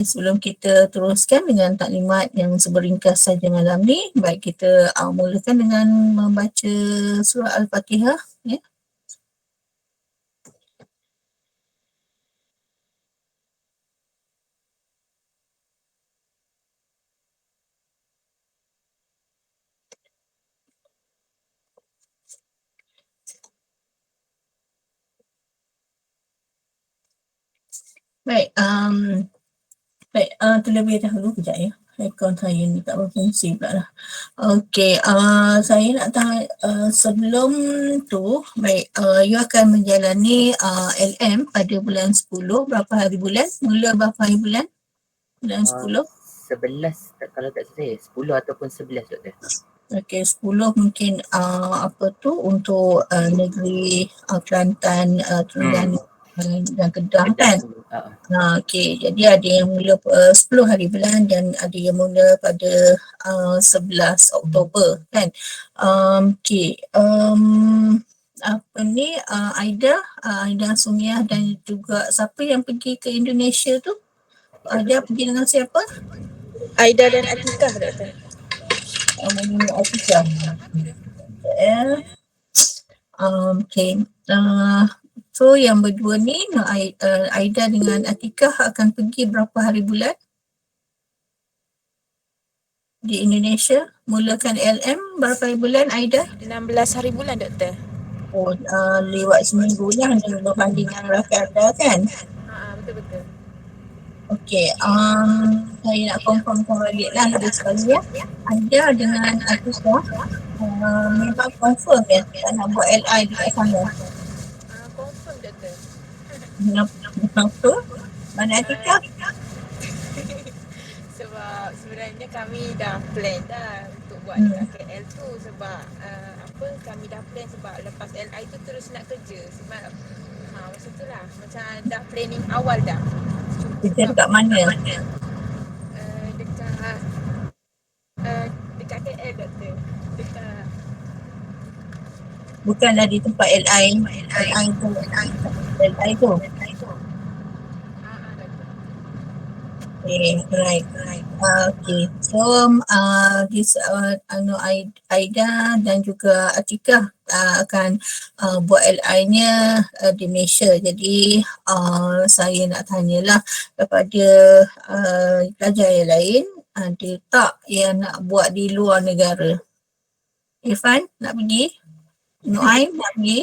Sebelum kita teruskan dengan taklimat yang seberingkas saja malam ni, baik kita mulakan dengan membaca surah Al-Fatihah. Ya. Baik, terlebih dahulu kejap ya. Akaun saya ni tak berfungsi pula lah. Okey, saya nak tanya sebelum tu, baik, you akan menjalani LM pada bulan 10, berapa hari bulan? Mula berapa hari bulan? Bulan 10? 11, kalau tak saya, 10 ataupun 11 doktor. Okey, 10 mungkin untuk negeri Kelantan, Terengganu dan Kedah kan? Okey, jadi ada yang mula 10 hari bulan dan ada yang mula pada 11 Oktober kan. Okey, Aida Sumiah dan juga siapa yang pergi ke Indonesia tu? Aida pergi dengan siapa? Aida dan Atikah doktor. Atikah. Okey. So yang berdua ni Aida dengan Atikah akan pergi berapa hari bulan di Indonesia? Mulakan LM berapa hari bulan Aida? 16 hari bulan doktor. Oh, lewat seminggu lah berbanding dengan rakan Anda kan? Betul-betul. Okey, saya nak confirmkan balik lah lagi sekali ya. Aida dengan Atikah memang confirm ya tak nak buat LI dekat sana? Confirm doktor. Kenapa? Mana Atikah? Sebab sebenarnya kami dah plan dah untuk buat dekat KL tu sebab kami dah plan sebab lepas LI tu terus nak kerja sebab macam tu lah, macam dah planning awal dah. Kerja dekat mana? Dekat KL doktor. Dekat bukanlah di tempat LI tu. Okay, right. Okay, so Aida dan juga Atikah akan buat LI-nya di Malaysia. Jadi saya nak tanyalah kepada pelajar yang lain, ada tak yang nak buat di luar negara? Irfan nak pergi? Nuaim nak pergi?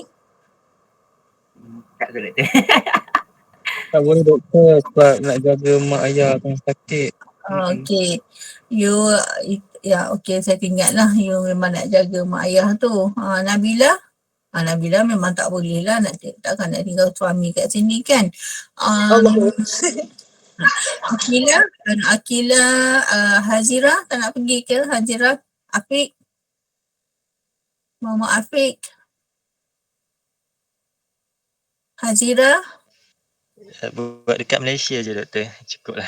Tak boleh doktor. Tak boleh doktor sebab nak jaga mak ayah yang sakit. Okey. Okey, saya ingatlah you memang nak jaga mak ayah tu. Nabila? Nabila memang tak boleh lah, takkan nak tinggal suami kat sini kan. Akilah, Hazira tak nak pergi ke? Hazira, Afiq? Mama Afiq? Hazira? Buat dekat Malaysia je doktor, cukup lah.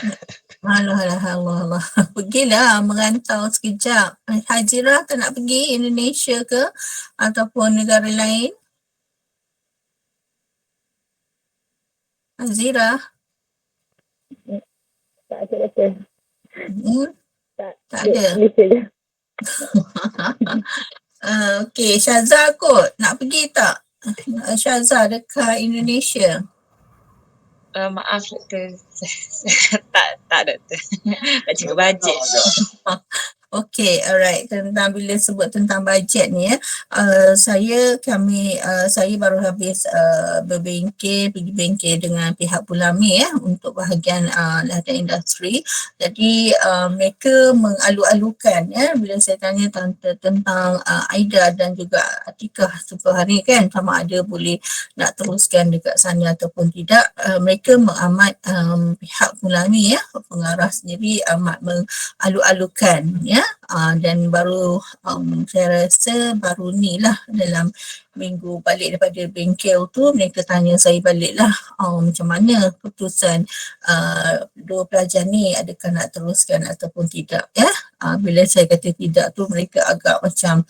Allah. Pergilah merantau sekejap. Hazira tak nak pergi Indonesia ke ataupun negara lain? Hazira? Tak ada doktor. Tak ada. Malaysia je. Okey, Syazah kot. Nak pergi tak? Syazah dekat Indonesia. Maaf doktor, tak doktor. Tak cukup bajet. Okey, alright. Bila sebut tentang bajet ni saya baru habis pergi bengkel dengan pihak Pulami untuk bahagian latihan industri. Jadi mereka mengalu-alukan bila saya tanya tentang Aida dan juga Atikah satu hari kan, sama ada boleh nak teruskan dekat sana ataupun tidak. Mereka mengamat pihak Pulami pengarah sendiri amat mengalu-alukan dan baru saya rasa baru ni lah dalam minggu balik daripada bengkel tu mereka tanya saya balik lah macam mana keputusan dua pelajar ni adakah nak teruskan ataupun tidak bila saya kata tidak tu mereka agak macam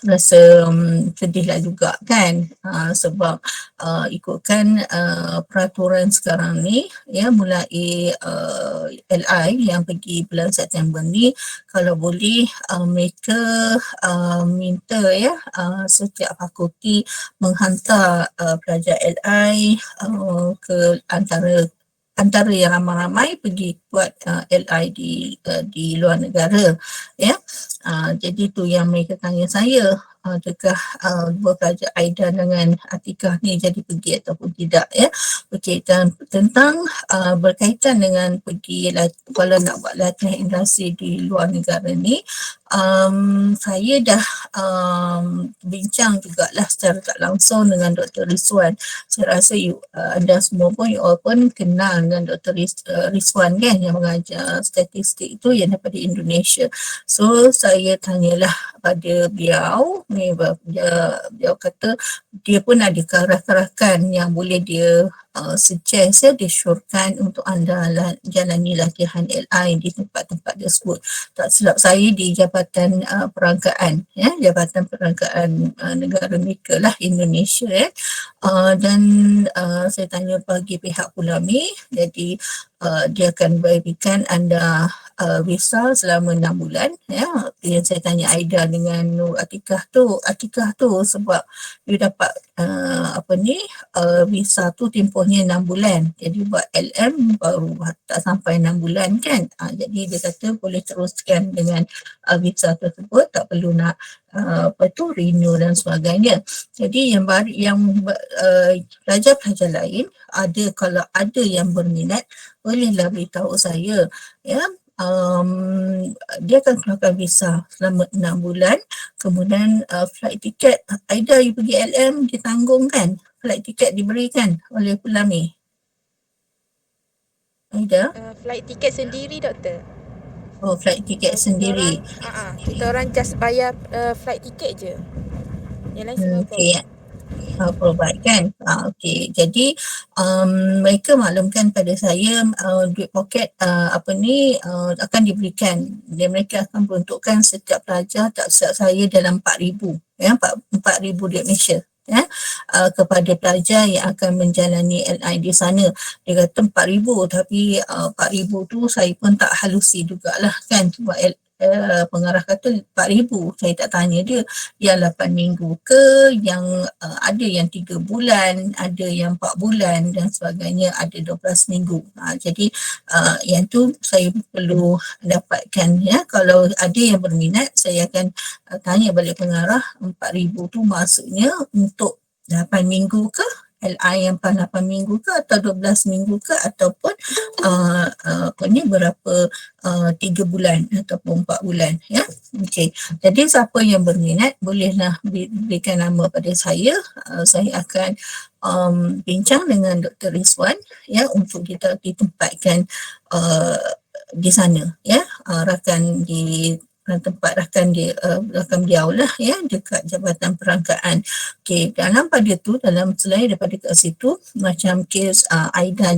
rasa sedih lah juga kan, sebab ikutkan peraturan sekarang ni ya, mulai LI yang pergi bulan September ni, kalau boleh mereka minta ya setiap fakulti menghantar pelajar LI ke antara yang ramai-ramai pergi buat LI di luar negara ya. Jadi tu yang mereka tanya saya, adakah dua pelajar Aida dengan Atikah ni jadi pergi ataupun tidak ya. Berkaitan tentang berkaitan dengan pergi kalau nak buat latihan industri di luar negara ni, saya dah bincang jugalah secara tak langsung dengan Dr. Rizwan. Saya rasa anda semua pun, you all pun kenal dengan Dr. Rizwan kan, yang mengajar statistik itu yang daripada Indonesia. So saya tanyalah pada beliau, beliau kata dia pun ada kerah-kerahan yang boleh dia suggest ya, disyorkan untuk anda jalani latihan LI di tempat-tempat tersebut. Tak silap saya di Jabatan Perangkaan ya, Jabatan Perangkaan negara mereka lah Indonesia ya. Dan saya tanya bagi pihak Pulami, jadi dia akan berikan anda visa selama 6 bulan ya. Yang saya tanya Aida dengan Atikah tu sebab dia dapat visa tu tempohnya 6 bulan. Jadi buat LM baru tak sampai 6 bulan kan. Jadi dia kata boleh teruskan dengan visa tersebut, tak perlu nak renew dan sebagainya. Jadi yang pelajar-pelajar lain kalau ada yang berminat, bolehlah beritahu saya ya. Dia akan keluarkan visa selama 6 bulan. Kemudian flight ticket, Aida you pergi LM ditanggung kan? Flight ticket diberikan oleh Pulami. Aida? Flight tiket sendiri doktor. Oh, flight ticket sendiri. Kita orang just bayar flight tiket je. Yang lain semua Okay. Provide kan. Okey. Jadi mereka maklumkan pada saya duit poket akan diberikan. Dan mereka akan peruntukkan setiap pelajar, tak silap saya dalam 4,000 ya, 4,000 duit Malaysia ya, kepada pelajar yang akan menjalani LI di sana. Dia kata 4,000, tapi 4,000 tu saya pun tak halusi jugalah kan, sebab pengarah kata 4,000. Saya tak tanya dia yang 8 minggu ke, yang ada yang 3 bulan, ada yang 4 bulan dan sebagainya, ada 12 minggu. Jadi yang tu saya perlu dapatkan ya. Kalau ada yang berminat, saya akan tanya balik pengarah, 4,000 tu maksudnya untuk 8 minggu ke, LI yang 8 minggu ke, atau 12 minggu ke, ataupun berapa 3 bulan ataupun 4 bulan ya. Okey. Jadi siapa yang berminat bolehlah berikan nama pada saya. Saya akan bincang dengan Dr. Rizwan ya, untuk kita ditempatkan di sana ya, rakan di tempat rakan beliau lah ya, dekat Jabatan Perangkaan. Okey, dalam selain daripada kat situ, macam kes Aida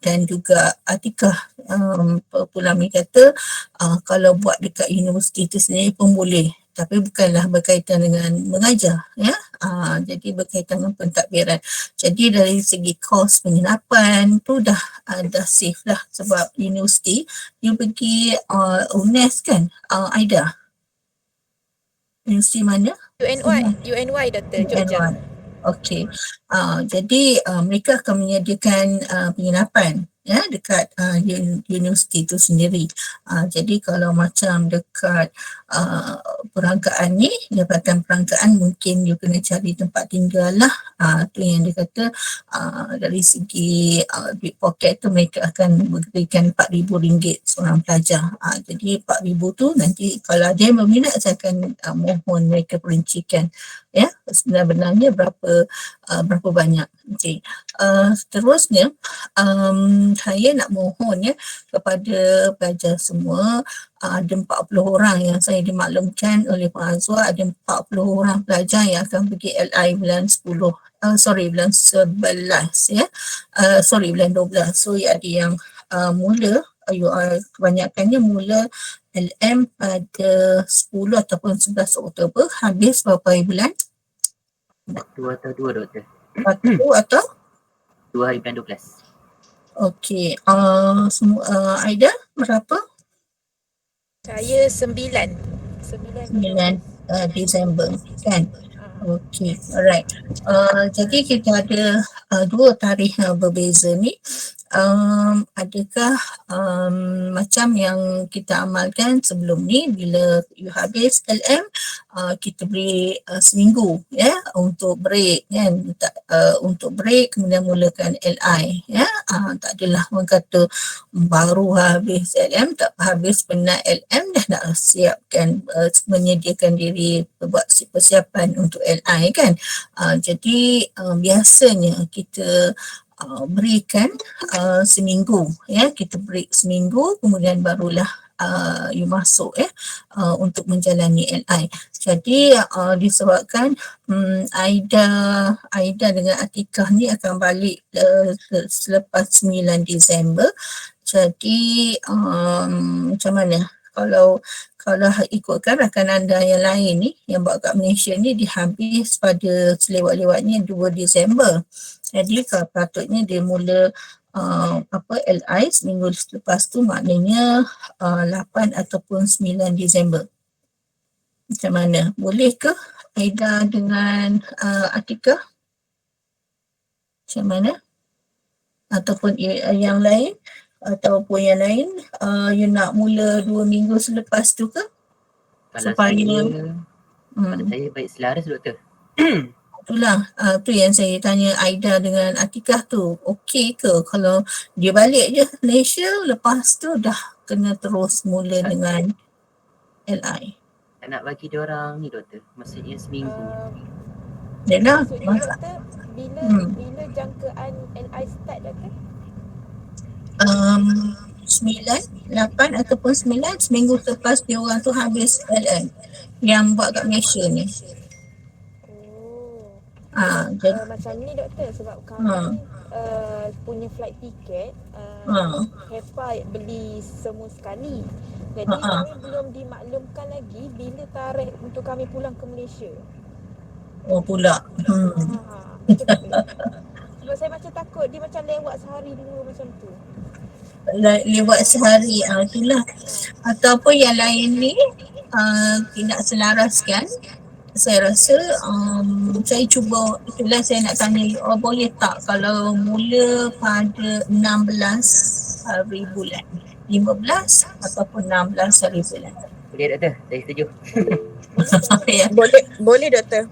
dan juga Atikah, Pulami kata kalau buat dekat universiti tu sendiri pun boleh, tapi bukanlah berkaitan dengan mengajar ya. Jadi berkaitan dengan pentadbiran. Jadi dari segi kos penginapan tu dah safe lah, sebab universiti dia pergi UNES kan, Aida? Universiti mana? UNY doktor, Jogja. Okey. Jadi mereka akan menyediakan penginapan ya dekat universiti itu sendiri. Jadi kalau macam dekat perangkaan ni, Jabatan Perangkaan, mungkin you kena cari tempat tinggal lah. Tu yang dia kata dari segi duit poket tu mereka akan berikan RM4,000 seorang pelajar. Jadi RM4,000 tu nanti kalau ada yang berminat, saya akan mohon mereka perincikan ya sebenarnya berapa banyak. Okey. Seterusnya saya nak mohon ya kepada pelajar semua, ada 40 orang yang saya dimaklumkan oleh Pak Azwar, ada 40 orang pelajar yang akan pergi LI bulan 11 ya. Bulan 12. So ada yang mula kebanyakannya mula LM pada 10 ataupun 11 Oktober habis berapa hari bulan? 1 atau 2 doktor. 1 atau? 2 hari bulan 12. Okey, Aida berapa? Saya 9. 9 Disember kan? Okey, alright. Jadi kita ada dua tarikh berbeza ni. Adakah macam yang kita amalkan sebelum ni, bila you habis LM kita beri seminggu ya untuk break kan, untuk break kemudian mulakan LI ya. Tak adalah orang kata baru habis LM, tak habis penat LM dah nak siapkan menyediakan diri buat persiapan untuk LI kan. Jadi biasanya kita berikan seminggu ya, kita break seminggu kemudian barulah you masuk ya untuk menjalani LI. Jadi disebabkan Aida dengan Atikah ni akan balik selepas 9 Disember. Jadi macam mana kalau ikutkan rakan anda yang lain ni yang buat kat Malaysia ni dihabis pada selewat-lewatnya 2 Disember. Jadi patutnya dia mula LI seminggu selepas tu, maknanya 8 ataupun 9 Disember. Macam mana? Boleh ke Aida dengan Atikah? Macam mana? Ataupun yang lain? Ataupun yang lain you nak mula 2 minggu selepas tu ke? Kalau Supaya saya baik selaras doktor. Itulah, tu yang saya tanya Aida dengan Atikah tu. Okey ke kalau dia balik je Malaysia, lepas tu dah kena terus mula dengan LI? Tak nak bagi diorang ni doktor, maksudnya seminggu. Yalah, Maksudnya doktor, bila jangkaan LI start doktor? 9, 8 ataupun 9 seminggu selepas dia orang tu habis LM yang buat kat Malaysia ni. Jadi Macam ni doktor, sebab kami punya flight ticket HEPA beli semua sekali. Jadi kami belum dimaklumkan lagi bila tarikh untuk kami pulang ke Malaysia. Oh pula. Betul tak boleh? Sebab saya macam takut dia macam lewat sehari dulu macam tu. Lewat sehari, itulah. Ataupun yang lain ni nak selaraskan, saya rasa saya cuba, itulah saya nak tanya you, boleh tak kalau mula pada 16 hari bulan, 15 ataupun 16 hari bulan? Boleh doktor, saya setuju. Ya. Boleh doktor.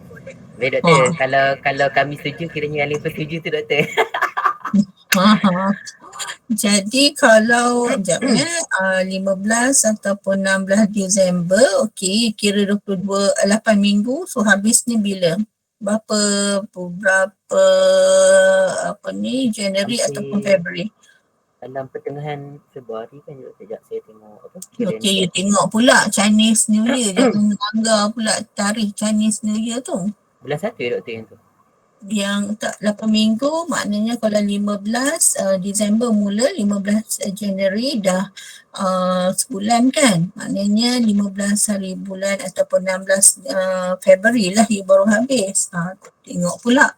Boleh doktor, kalau kami setuju, kiranya yang lain pun setuju tu doktor. Jadi kalau 15 ataupun 16 Disember, okey, kira 8 minggu, so habisnya bila? Berapa Januari ataupun Februari? Dalam pertengahan Februari kan doktor, sekejap saya tengok apa. Okey, you tengok pula Chinese New Year, jangan langgar pula tarikh Chinese New Year tu. Bulan 1 ya doktor yang tu? Yang tak 8 minggu, maknanya kalau 15 Disember mula, 15 Januari dah sebulan kan, maknanya 15 hari bulan ataupun 16 Februari lah dia baru habis. Tengok pula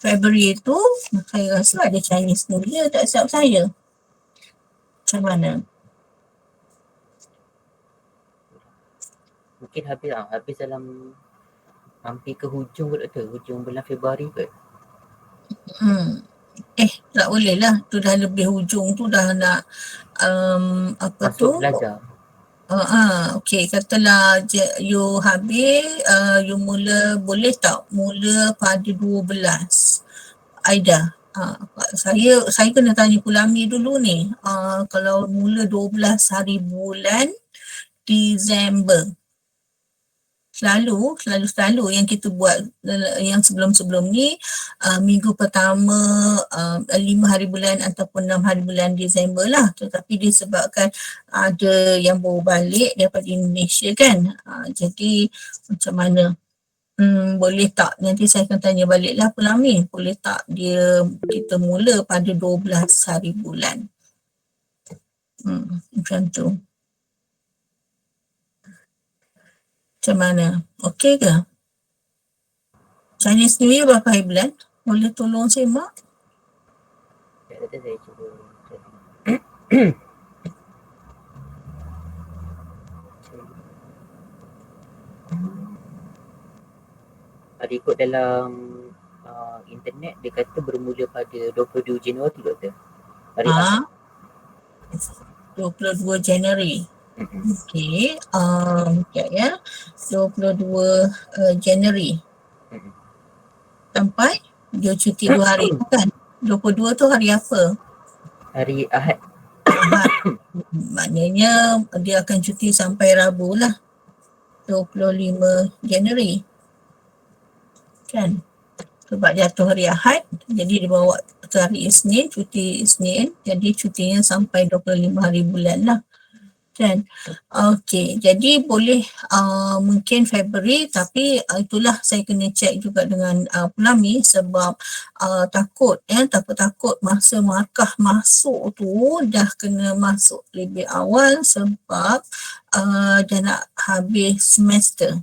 Februari tu saya rasa ada Chinese New Year, tak silap saya. Macam mana? Mungkin habis dalam hampir ke hujung ke doktor, hujung bulan Februari ke? Tak boleh lah, tu dah lebih hujung tu, dah nak Masuk belajar. Okey, katalah you habis, you mula, boleh tak mula pada 12 Aida? Saya kena tanya Pulami dulu ni, kalau mula 12 hari bulan Disember, selalu yang kita buat yang sebelum-sebelum ni, minggu pertama 5 hari bulan ataupun 6 hari bulan Disember lah. Tetapi disebabkan ada yang baru balik daripada Indonesia kan, jadi macam mana? Boleh tak, nanti saya akan tanya balik lah Pulami, boleh tak kita mula pada 12 hari bulan? Macam tu. Macam mana? Okey ke? Chinese New Year berapa hari bulan? Boleh tolong semak? Sekejap Doktor, saya cuba cari. Ada ikut dalam internet, dia kata bermula pada 22 Januari Doktor. Hari Ahad. 22 Januari. Mm-mm. Okey, sekejap ya. 22 Januari Mm-mm. sampai dia cuti 2 hari tu kan? 22 tu hari apa? Hari Ahad. Ahad. Maknanya dia akan cuti sampai Rabu lah. 25 Januari. Kan? Sebab jatuh hari Ahad, jadi dia bawa ke hari Isnin, cuti Isnin, jadi cutinya sampai 25 hari bulan lah. Kan? Okey, jadi boleh mungkin Februari, tapi itulah saya kena check juga dengan Pulami sebab takut masa markah masuk tu dah kena masuk lebih awal sebab dah nak habis semester.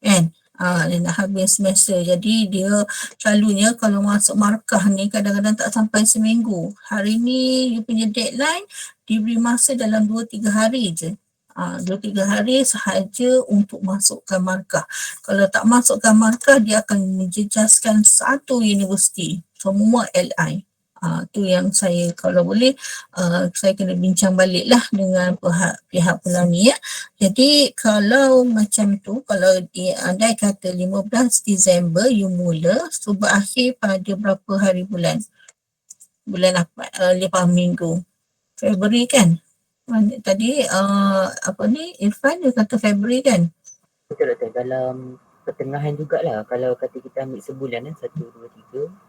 Kan? Dia nak habis semester. Jadi dia selalunya kalau masuk markah ni kadang-kadang tak sampai seminggu. Hari ni dia punya deadline diberi masa dalam 2-3 hari je. 2-3 hari sahaja untuk masukkan markah. Kalau tak masukkan markah, dia akan menjejaskan satu universiti. Semua LI. Tu yang saya kalau boleh saya kena bincang balik lah dengan pihak Pulami ya. Jadi kalau macam tu, kalau andai kata 15 Disember you mula, so berakhir pada berapa hari bulan? Bulan apa? 5 minggu. Februari kan? Tadi Irfan dia kata Februari kan? Betul Doktor, dalam pertengahan jugalah. Kalau kata kita ambil sebulan kan, 1, 2, 3.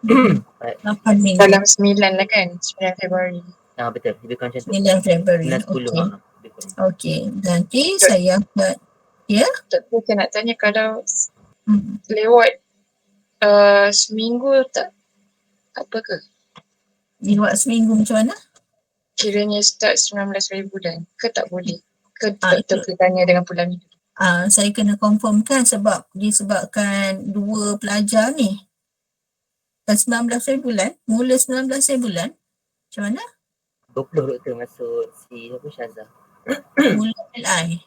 8 minggu. Dalam 9 lah kan, 9 Februari. Betul, lebih kurang macam tu. 9 Februari. 9, 10. Okey. Lebih kurang. Okey. Nanti saya akan Doktor, saya nak tanya kalau lewat seminggu tak apa ke? lewat seminggu macam mana? Kiranya start 19 hari bulan ke tak boleh? Ke itu. doktor tanya dengan Pulami dulu? Saya kena confirmkan sebab disebabkan dua pelajar ni 19 hari bulan, mula 19 hari bulan. Macam mana? 20 Doktor masuk si Syazah. Mula LI.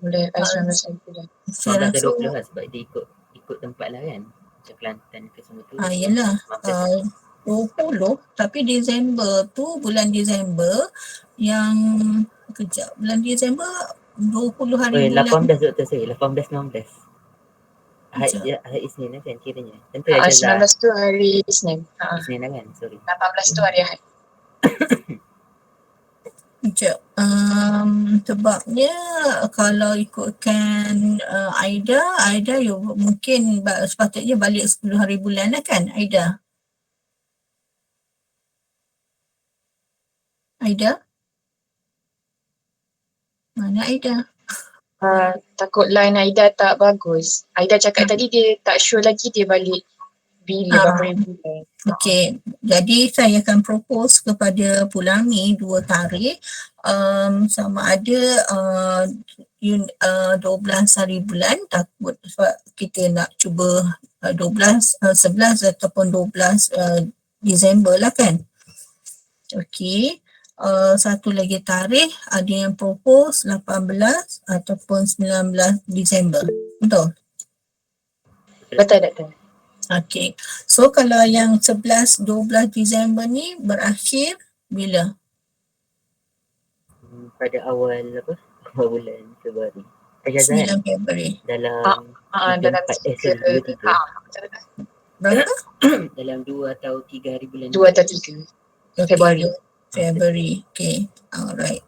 Boleh 19 hari bulan. Saya 19 dan rasa 20 lah sebab dia ikut tempat lah kan. Macam Kelantan ke semua tu. yelah 20 tapi Disember tu, bulan Disember yang bulan Disember 20 hari bulan 18 Doktor saya, 18, 19. Ahad Isnin lah kan kiranya. Tentu 19 tu hari Isnin. Isnin lah kan, sorry. 18 tu hari Ahad. Sekejap. Sebabnya kalau ikutkan Aida mungkin sepatutnya balik 10 hari bulan lah kan Aida? Mana Aida? Takut line Aida tak bagus. Aida cakap tadi dia tak sure lagi dia balik bila berapa hari bulan. Okey, jadi saya akan propose kepada Pulami 2 tarikh sama ada 12 hari bulan, takut sebab kita nak cuba 11 ataupun 12 Disember lah kan. Okey. Satu lagi tarikh ada yang propose 18 ataupun 19 Disember. Betul? Betul Doktor. Okey. So kalau yang 11-12 Disember ni berakhir bila? Pada awal bulan Februari. 9 Februari. Dalam dalam 23. Berapa? Dalam 2 atau 3 hari bulan. 2 atau 3 Februari. Februari. Okay. Alright.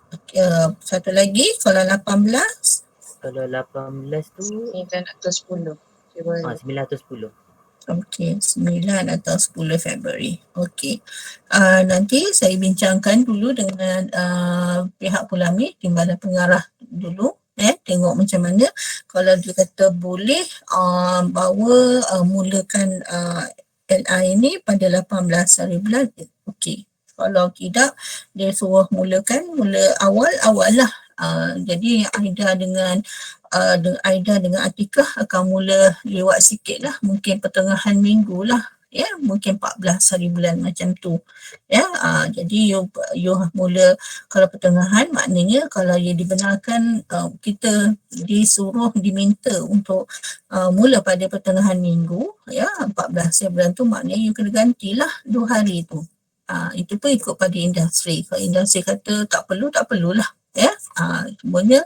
Satu lagi kalau 18. Kalau 18 tu 9 atau 10 Februari. 9 atau 10. Okey, 9 atau 10 Februari. Okey. Nanti saya bincangkan dulu dengan pihak Pulami, timbalan pengarah dulu. Tengok macam mana. Kalau dia kata boleh mulakan LI ini pada 18 hari bulan, okey. Kalau tidak, dia suruh mula awal lah Jadi Aida dengan Atikah akan mula lewat sikit lah, mungkin pertengahan minggu lah, ya, mungkin 14 hari bulan macam tu, ya. Jadi you mula kalau pertengahan, maknanya kalau you dibenarkan, kita diminta untuk mula pada pertengahan minggu, ya, 14 hari bulan tu, maknanya you kena gantilah 2 hari tu. Itu pun ikut pada industri. Kalau industri kata tak perlulah, ya. Semuanya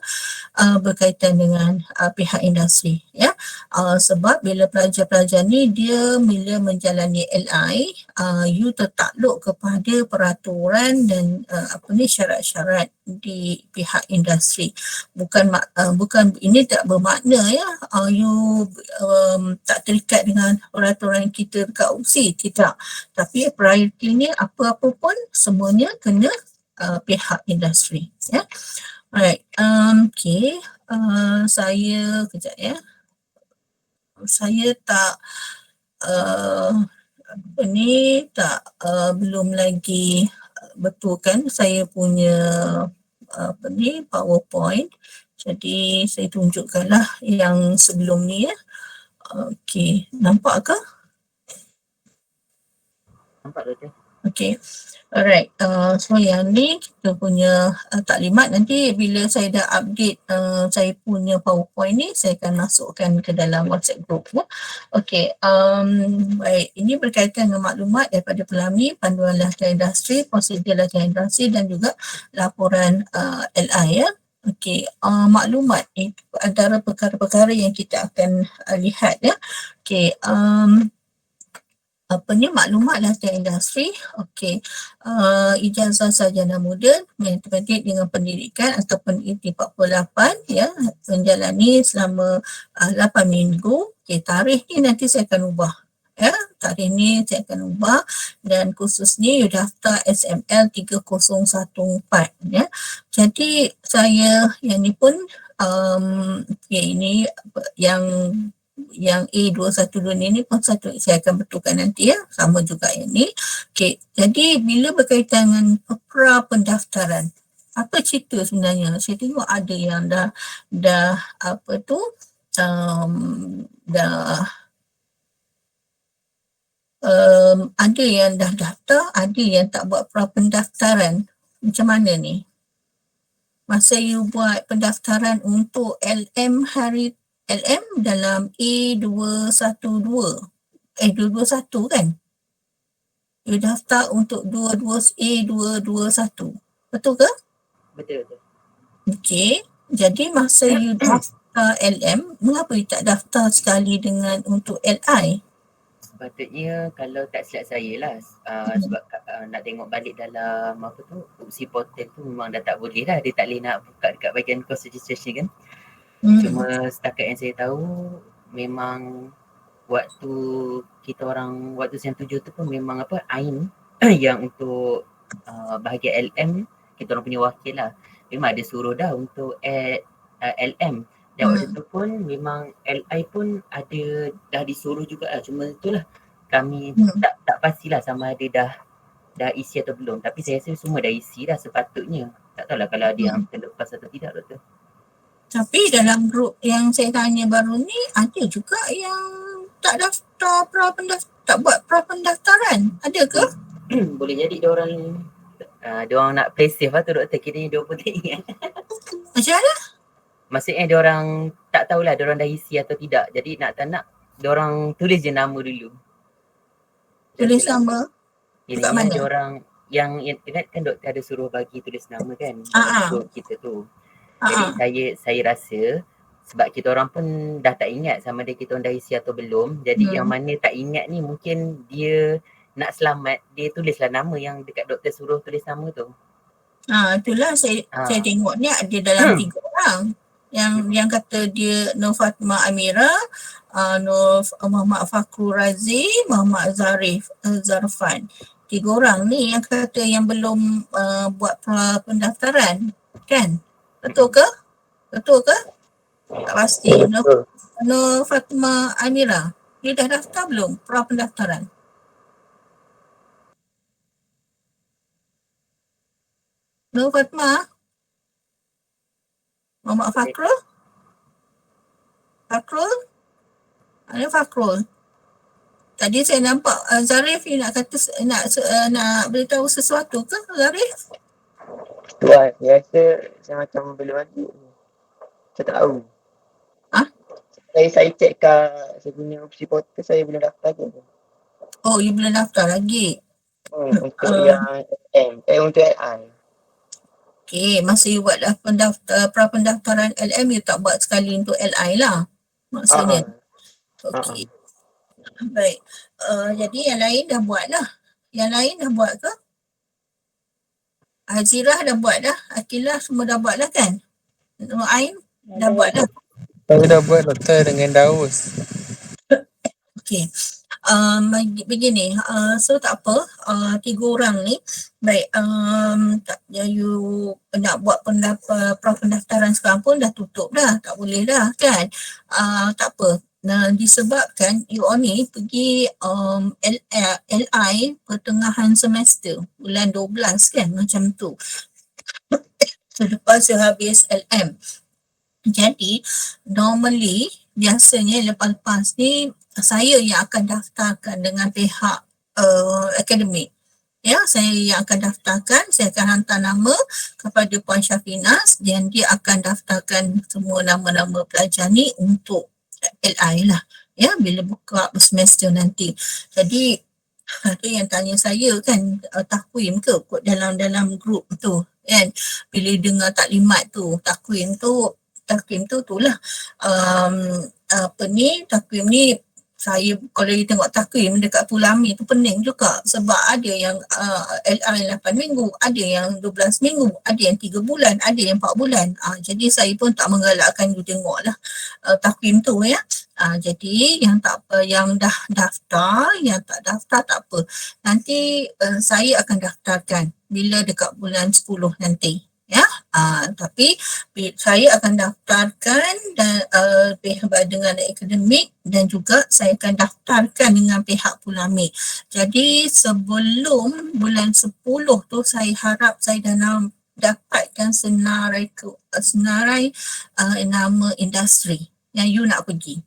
berkaitan dengan pihak industri, ya. Sebab bila pelajar-pelajar ni dia bila menjalani LI, you tertakluk kepada peraturan dan syarat-syarat di pihak industri. Bukan ini tak bermakna, ya, you tak terikat dengan peraturan kita dekat UPSI, tidak. Tapi prioritinya apa-apa pun semuanya kena pihak industri, ya. Alright, okay. Saya kejap, ya. Saya tak belum lagi betulkan saya punya PowerPoint. Jadi saya tunjukkanlah yang sebelum ni, ya. Okay, nampak ke? Nampak Doktor? Okay. Alright, so yang ni kita punya taklimat. Nanti bila saya dah update saya punya PowerPoint ni, saya akan masukkan ke dalam WhatsApp group, ya. Okay, baik, ini berkaitan dengan maklumat daripada Pelami, panduan latihan industri, prosedur latihan industri dan juga laporan LI, ya. Okay, maklumat itu antara perkara-perkara yang kita akan lihat, ya. Okay, maklumat latihan industri. Okey, ijazah sarjana muda matematik dengan pendidikan ataupun IT48, ya, menjalani selama 8 minggu. Okey, tarikh ni nanti saya akan ubah, ya, tarikh ni saya akan ubah, dan khususnya you daftar SML 3014, ya. Jadi saya yang ni pun ini yang A212 ni pun satu saya akan betulkan nanti, ya, sama juga yang ni. Okey, jadi bila berkaitan dengan pra pendaftaran, apa cerita sebenarnya? Saya tengok ada yang dah ada yang dah daftar, ada yang tak buat pra pendaftaran. Macam mana ni? Masa you buat pendaftaran untuk LM dalam A212, 221 kan? You daftar untuk A221, betul ke? Betul. Okey, jadi masa you daftar LM, mengapa you tak daftar sekali dengan untuk LI? Sepatutnya kalau tak silap saya lah, sebab nak tengok balik dalam UPSI portal tu memang dah tak boleh lah, dia tak boleh nak buka dekat bahagian course registration kan. Cuma setakat yang saya tahu memang waktu yang 7 tu pun memang AIN yang untuk bahagian LM kita orang punya wakil lah, memang ada suruh dah untuk LM. Dan waktu tu pun memang LI pun ada dah disuruh juga lah. Cuma itulah kami tak pastilah sama ada dah isi atau belum. Tapi saya rasa semua dah isi dah sepatutnya. Tak tahulah kalau ada yang terlepas atau tidak, Doktor. Tapi dalam grup yang saya tanya baru ni, ada juga yang tak daftar tak buat pra pendaftaran. Ada ke? Boleh jadi diorang nak play safe lah tu, Doktor. Kiranya diorang pun tak ingat. Macam mana? Maksudnya diorang tak tahulah diorang dah isi atau tidak. Jadi nak tak nak diorang tulis je nama dulu. Tulis nama? Dekat mana? Diorang yang ingat kan Doktor ada suruh bagi tulis nama kan dalam grup kita tu. Jadi saya rasa sebab kita orang pun dah tak ingat sama ada kita orang dah isi atau belum. Jadi yang mana tak ingat ni mungkin dia nak selamat, dia tulislah nama yang dekat Doktor suruh tulis nama tu. Itulah saya tengok ni ada dalam 3 orang. Yang kata dia Nur Fatimah Amira, Muhammad Fakrul Razi, Muhammad Zarfan. 3 orang ni yang kata yang belum buat pendaftaran kan? Betul ke? Tak pasti. Nur Fatimah Amira, dia dah daftar belum pra pendaftaran? Nur Fatimah? Muhammad Fakrul? Fakrul? Ada Fakrul? Tadi saya nampak Zarif ni nak kata nak beritahu sesuatu ke Zarif? Tuan, biasa saya macam belum ada. Saya tak tahu. Saya check saya punya opsi portal, saya belum daftar ke. Oh, you belum daftar lagi? Untuk yang untuk LI. Okay, masa you buat pra-pendaftaran LM, you tak buat sekali untuk LI lah maksudnya. Okay. Baik. Jadi yang lain dah buat lah. Yang lain dah buat ke? Azirah dah buat dah. Akilah semua dah buat lah kan? Nu'aim dah buat dah. Saya dah buat doktor dengan Daus. Okay. Begini, so tak apa, 3 orang ni, baik, you nak buat pendaftaran sekarang pun dah tutup dah, tak boleh dah kan, tak apa. Nah, disebabkan you all ni pergi LI pertengahan semester, bulan 12 kan, macam tu. Selepas you habis LM. Jadi, normally, biasanya lepas-lepas ni, saya yang akan daftarkan dengan pihak akademik. Ya, saya yang akan daftarkan, saya akan hantar nama kepada Puan Syafinas dan dia akan daftarkan semua nama-nama pelajar ni untuk LI lah. Ya, bila buka semester nanti. Jadi, ada yang tanya saya kan, takwim ke kot dalam grup tu kan. Bila dengar taklimat tu, takwim tu lah. Takwim ni saya kalau you tengok takwim dekat Pulami tu pening juga sebab ada yang LI 8 minggu, ada yang 12 minggu, ada yang 3 bulan, ada yang 4 bulan. Jadi saya pun tak menggalakkan you tengok lah takwim tu ya. Jadi yang dah daftar, yang tak daftar tak apa. Nanti saya akan daftarkan bila dekat bulan 10 nanti. Ya, tapi saya akan daftarkan dan dengan akademik dan juga saya akan daftarkan dengan pihak Pulami. Jadi sebelum bulan 10 tu saya harap saya dah dapatkan senarai nama industri yang you nak pergi.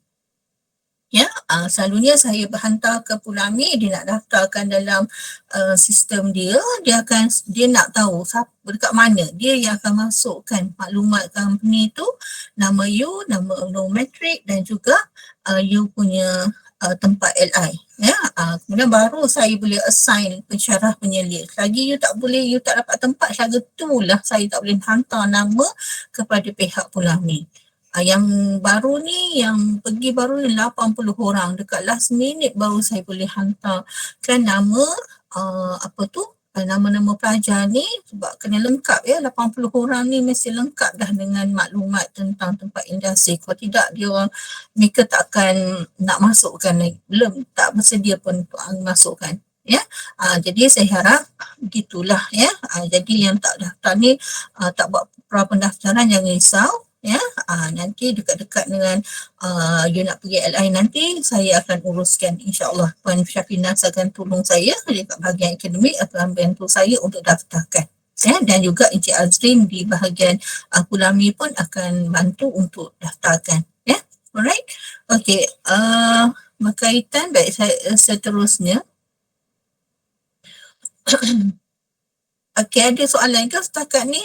Ya, selalunya saya berhantar ke Pulami, dia nak daftarkan dalam sistem dia nak tahu dekat mana dia yang akan masukkan maklumat company tu, nama you, nama metrik dan juga you punya tempat LI. Ya, kemudian baru saya boleh assign pensyarah penyelidik. Lagi you tak dapat tempat, lagu tu lah saya tak boleh hantar nama kepada pihak Pulami. Yang baru ni, yang pergi baru ni 80 orang. Dekat last minute baru saya boleh hantarkan nama, nama-nama pelajar ni sebab kena lengkap ya. 80 orang ni mesti lengkap dah dengan maklumat tentang tempat industri. Kalau tidak, mereka takkan nak masukkan lagi. Belum, tak bersedia pun untuk masukkan. Ya, jadi saya harap begitulah ya. Jadi yang tak daftar ni, tak buat pra-pendaftaran, jangan risau. Ya, nanti dekat-dekat dengan you nak pergi LI nanti saya akan uruskan, insyaAllah Puan Syafinas akan tolong saya dekat bahagian akademik, akan bantu saya untuk daftarkan ya, dan juga Encik Azrin di bahagian Pulami pun akan bantu untuk daftarkan ya. Alright, okay, berkaitan baik saya seterusnya. Okay, ada soalan ke setakat ni?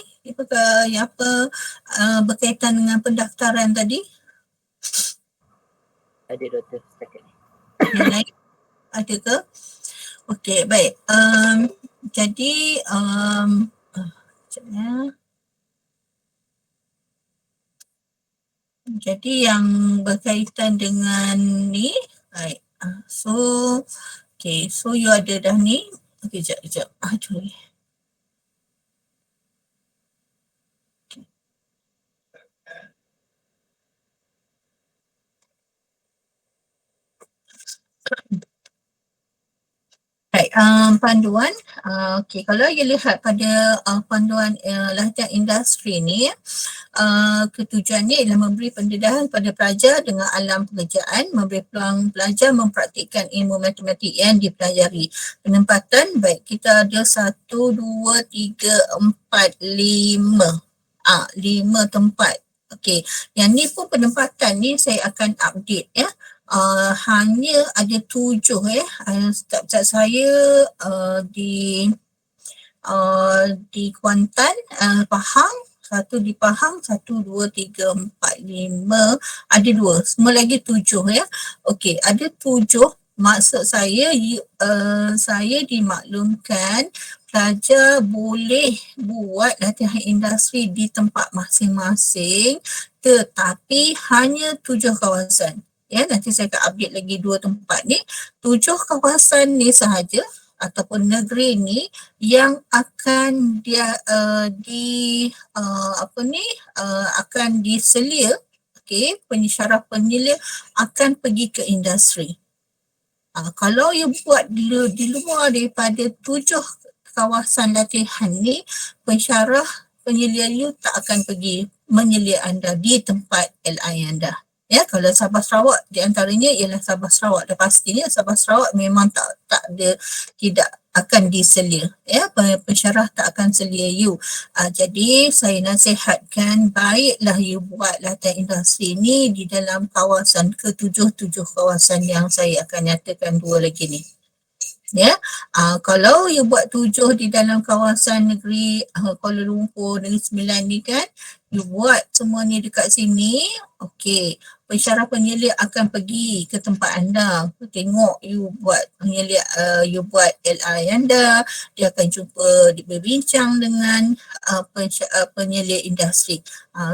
Berkaitan dengan pendaftaran tadi? Ada doktor setakat ni. Yang lain? Ada ke? Okey, baik. Jadi, jadi yang berkaitan dengan ni, baik. So you ada dah ni. Okey, sekejap. Aduh. Baik, panduan, okey, kalau you lihat pada panduan latihan industri ni, ketujuannya ialah memberi pendedahan pada pelajar dengan alam pekerjaan, memberi peluang pelajar mempraktikkan ilmu matematik yang dipelajari. Penempatan, baik, kita ada 1, 2, 3, 4, 5. 5 tempat Okey, yang ni pun penempatan ni saya akan update ya. Hanya ada 7 setiap saya di Kuantan, Pahang, satu di Pahang, 1, 2, 3, 4, 5, ada 2, semua lagi 7 ya. Okey, ada 7, maksud saya saya dimaklumkan pelajar boleh buat latihan industri di tempat masing-masing, tetapi hanya 7 kawasan. Ya, nanti saya akan update lagi 2 tempat ni. 7 kawasan ni sahaja ataupun negeri ni yang akan akan diselia, okey, pensyarah penyelia akan pergi ke industri. Kalau you buat di luar daripada 7 kawasan latihan ni, pensyarah penyelia you tak akan pergi menyelia anda di tempat LI anda. Ya, kalau Sabah Sarawak di antaranya ialah Sabah Sarawak, dah pastinya Sabah Sarawak memang tidak akan diselia. Ya, pensyarah tak akan selia you. Jadi saya nasihatkan baiklah you buat latihan industri ni di dalam kawasan ke-7 kawasan yang saya akan nyatakan 2 lagi ni. Ya, kalau you buat 7 di dalam kawasan negeri Kuala Lumpur, Negeri Sembilan ni kan, you buat semua ni dekat sini, okey, pensyarah penyelia akan pergi ke tempat anda, tengok you buat penyelia, you buat LI anda, dia akan jumpa, berbincang dengan penyelia industri.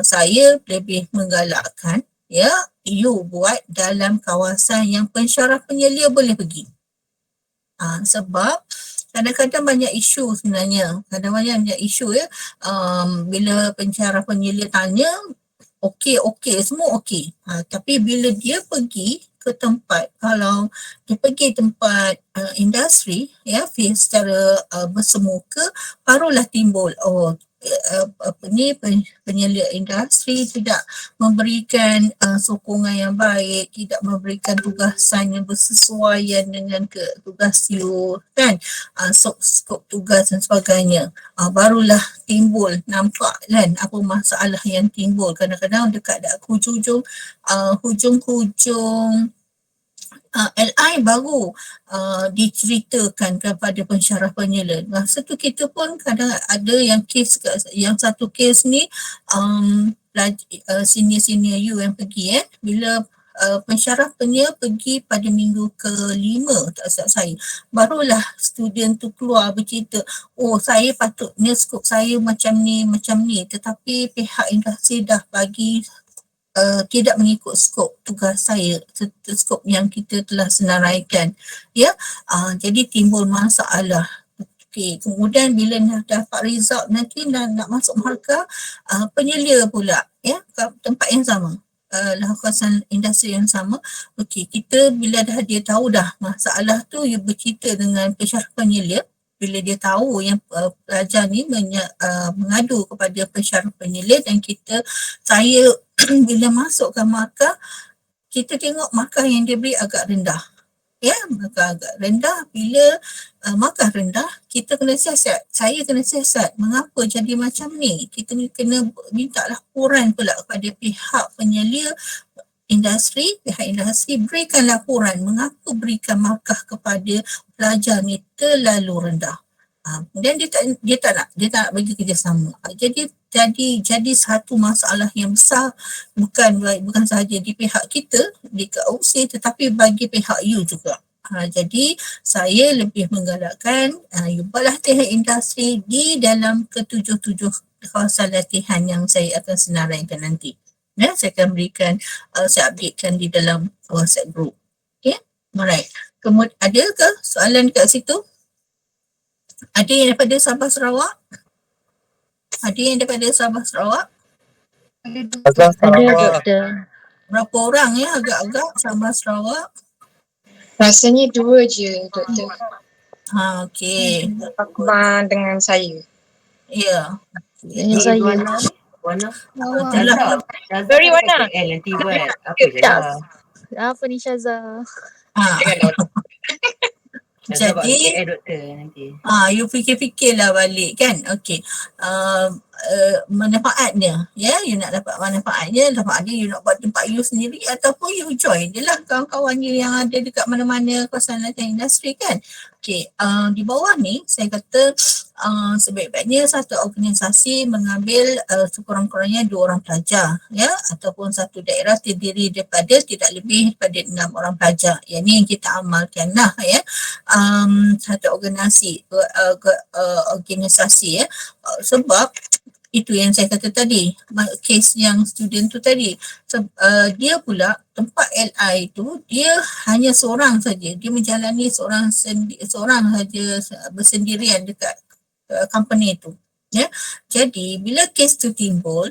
Saya lebih menggalakkan ya, you buat dalam kawasan yang pensyarah penyelia boleh pergi. Sebab kadang-kadang banyak isu sebenarnya, banyak isu ya, bila pensyarah penyelia tanya, okey, semua okey. Tapi bila dia pergi ke tempat, kalau dia pergi tempat industri, ya, secara bersemuka, barulah timbul, penyelia industri tidak memberikan sokongan yang baik, tidak memberikan tugasan yang bersesuaian dengan tugas you kan, skop tugas dan sebagainya. Barulah timbul, nampak kan apa masalah yang timbul. Kadang-kadang dekat hujung-hujung LI baru diceritakan kepada pensyarah penyelia. Masa tu kita pun kadang ada yang satu kes ni senior you yang pergi bila pensyarah penyelia pergi pada minggu ke-5 tak silap saya, barulah student tu keluar bercerita, saya patutnya skop saya macam ni, tetapi pihak industri dah bagi tidak mengikut skop tugas saya, skop yang kita telah senaraikan. Ya, jadi timbul masalah. Okey, kemudian bila dapat result nanti nak masuk markah, penyelia pula ya, tempat yang sama, kawasan industri yang sama. Okey, kita bila dia tahu dah masalah tu, dia bercerita dengan pensyarah penyelia. Bila dia tahu yang pelajar ni mengadu kepada pensyarah penyelia dan saya bila masukkan markah, kita tengok markah yang dia beri agak rendah. Ya, markah agak rendah. Bila markah rendah, kita kena siasat. Saya kena siasat. Mengapa jadi macam ni? Kita kena minta laporan pula kepada pihak penyelia pihak industri berikan laporan mengapa berikan markah kepada pelajar ni terlalu rendah. Kemudian dia tak nak bagi kerjasama. Jadi satu masalah yang besar, bukan sahaja di pihak kita di KOC, tetapi bagi pihak you juga. Jadi saya lebih menggalakkan you buat latihan industri di dalam ke-7 kawasan latihan yang saya akan senaraikan nanti. Ya, saya akan berikan, saya updatekan di dalam WhatsApp group. Okay, alright. Kemudian ada ke soalan kat situ? Ada yang daripada Sabah Sarawak? Ada doktor. Berapa orang ya agak-agak Sabah Sarawak? Rasanya 2 je, doktor. Okey. Abang dengan saya. Ya. Ini saya. Wana. Itulah. Sorry, Wana. Nanti buat apa je lah. Apa ni Syazah? Jadi doktor nanti. you fikir-fikirlah balik kan. Okey. manfaatnya, you nak dapat manfaatnya you nak buat tempat you sendiri ataupun you join je lah kawan-kawan you yang ada dekat mana-mana kawasan latihan industri kan. Okay, di bawah ni saya kata sebaik-baiknya satu organisasi mengambil sekurang-kurangnya 2 orang pelajar ataupun satu daerah terdiri daripada tidak lebih daripada 6 orang pelajar. Yang ni yang kita amalkan lah satu organisasi sebab itu yang saya kata tadi, kes yang student tu tadi, dia pula tempat LI tu dia hanya seorang saja, dia menjalani seorang saja bersendirian dekat company tu. Jadi bila kes tu timbul,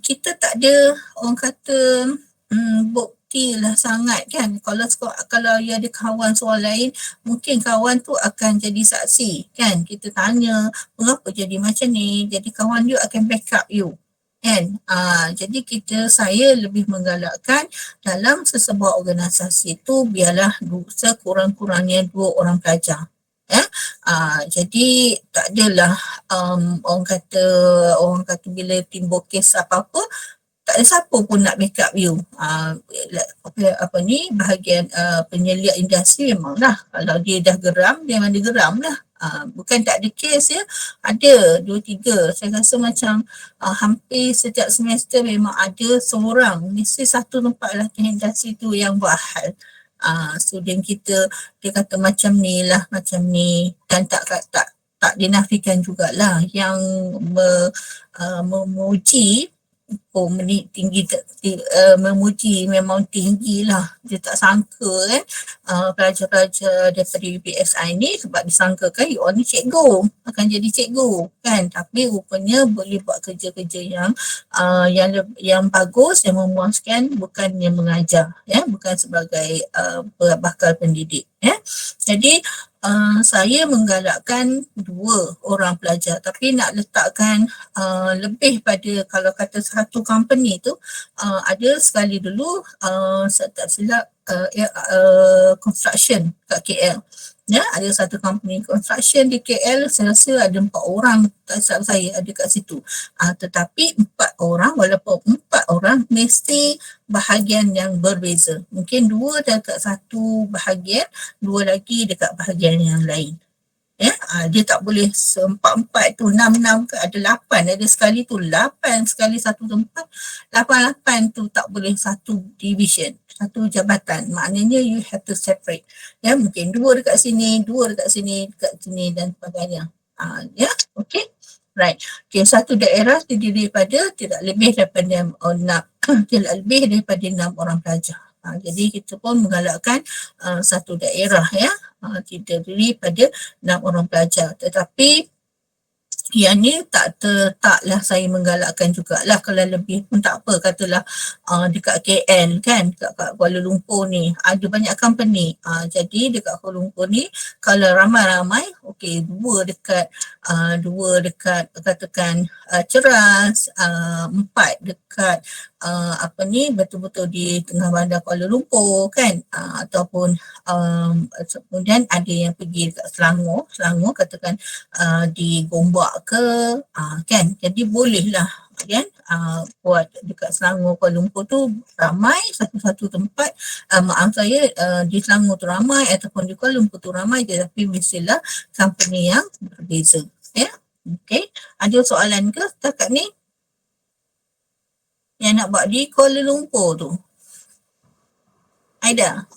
kita tak ada orang kata bukti lah sangat kan. Kalau you ada kawan seorang lain, mungkin kawan tu akan jadi saksi kan. Kita tanya mengapa jadi macam ni, jadi kawan you akan backup you kan. Jadi saya lebih menggalakkan dalam sesebuah organisasi tu biarlah sekurang-kurangnya 2 orang pelajar. Jadi tak adalah orang kata bila timbul kes apa-apa, tak ada siapa pun nak backup you. Bahagian penyelidik industri memanglah kalau dia dah geram, dia memang dia geram lah. Bukan tak ada kes ada 2-3. Saya rasa macam hampir setiap semester memang ada seorang, mesti satu tempat latihan industri tu yang buat hal. Student kita dia kata macam ni lah, macam ni, dan tak dinafikan jugalah yang memuji memuji memang tinggi lah. Dia tak sangka kan pelajar-pelajar daripada UPSI ni, sebab disangkakan you all ni cikgu, akan jadi cikgu kan, tapi rupanya boleh buat kerja-kerja yang bagus, yang memuaskan, bukan yang mengajar bukan sebagai bakal pendidik Jadi saya menggalakkan 2 orang pelajar, tapi nak letakkan lebih pada, kalau kata satu company tu ada sekali dulu tak silap construction kat KL. Ada satu company construction di KL, saya rasa ada 4 orang, tak silap saya ada kat situ. Tetapi 4 orang, walaupun 4 orang mesti bahagian yang berbeza. Mungkin 2 dekat satu bahagian, 2 lagi dekat bahagian yang lain. Dia tak boleh 4-4 tu, 6-6 ke, ada 8, ada sekali tu 8 sekali satu tempat, 8 tu tak boleh satu division, satu jabatan. Maknanya you have to separate. Mungkin 2 dekat sini, 2 dekat sini, dan sebagainya. Okay. Right. Okay, satu daerah terdiri daripada tidak lebih daripada 6 orang pelajar. Jadi kita pun menggalakkan satu daerah terdiri pada 6 orang pelajar. Tetapi yang ni taklah saya menggalakkan jugalah. Kalau lebih pun tak apa, katalah dekat KL kan, dekat Kuala Lumpur ni ada banyak company. Jadi dekat Kuala Lumpur ni kalau ramai-ramai, okey, 2 dekat katakan Ceras, 4 dekat betul-betul di tengah bandar Kuala Lumpur kan, ataupun kemudian ada yang pergi dekat Selangor katakan di Gombak ke, kan. Jadi bolehlah kan buat dekat Selangor Kuala Lumpur tu ramai satu tempat, di Selangor tu ramai ataupun di Kuala Lumpur tu ramai, tetapi mestilah company yang berbeza. Okay, ada soalan ke setakat ni yang nak buat di Kuala Lumpur tu? Aida,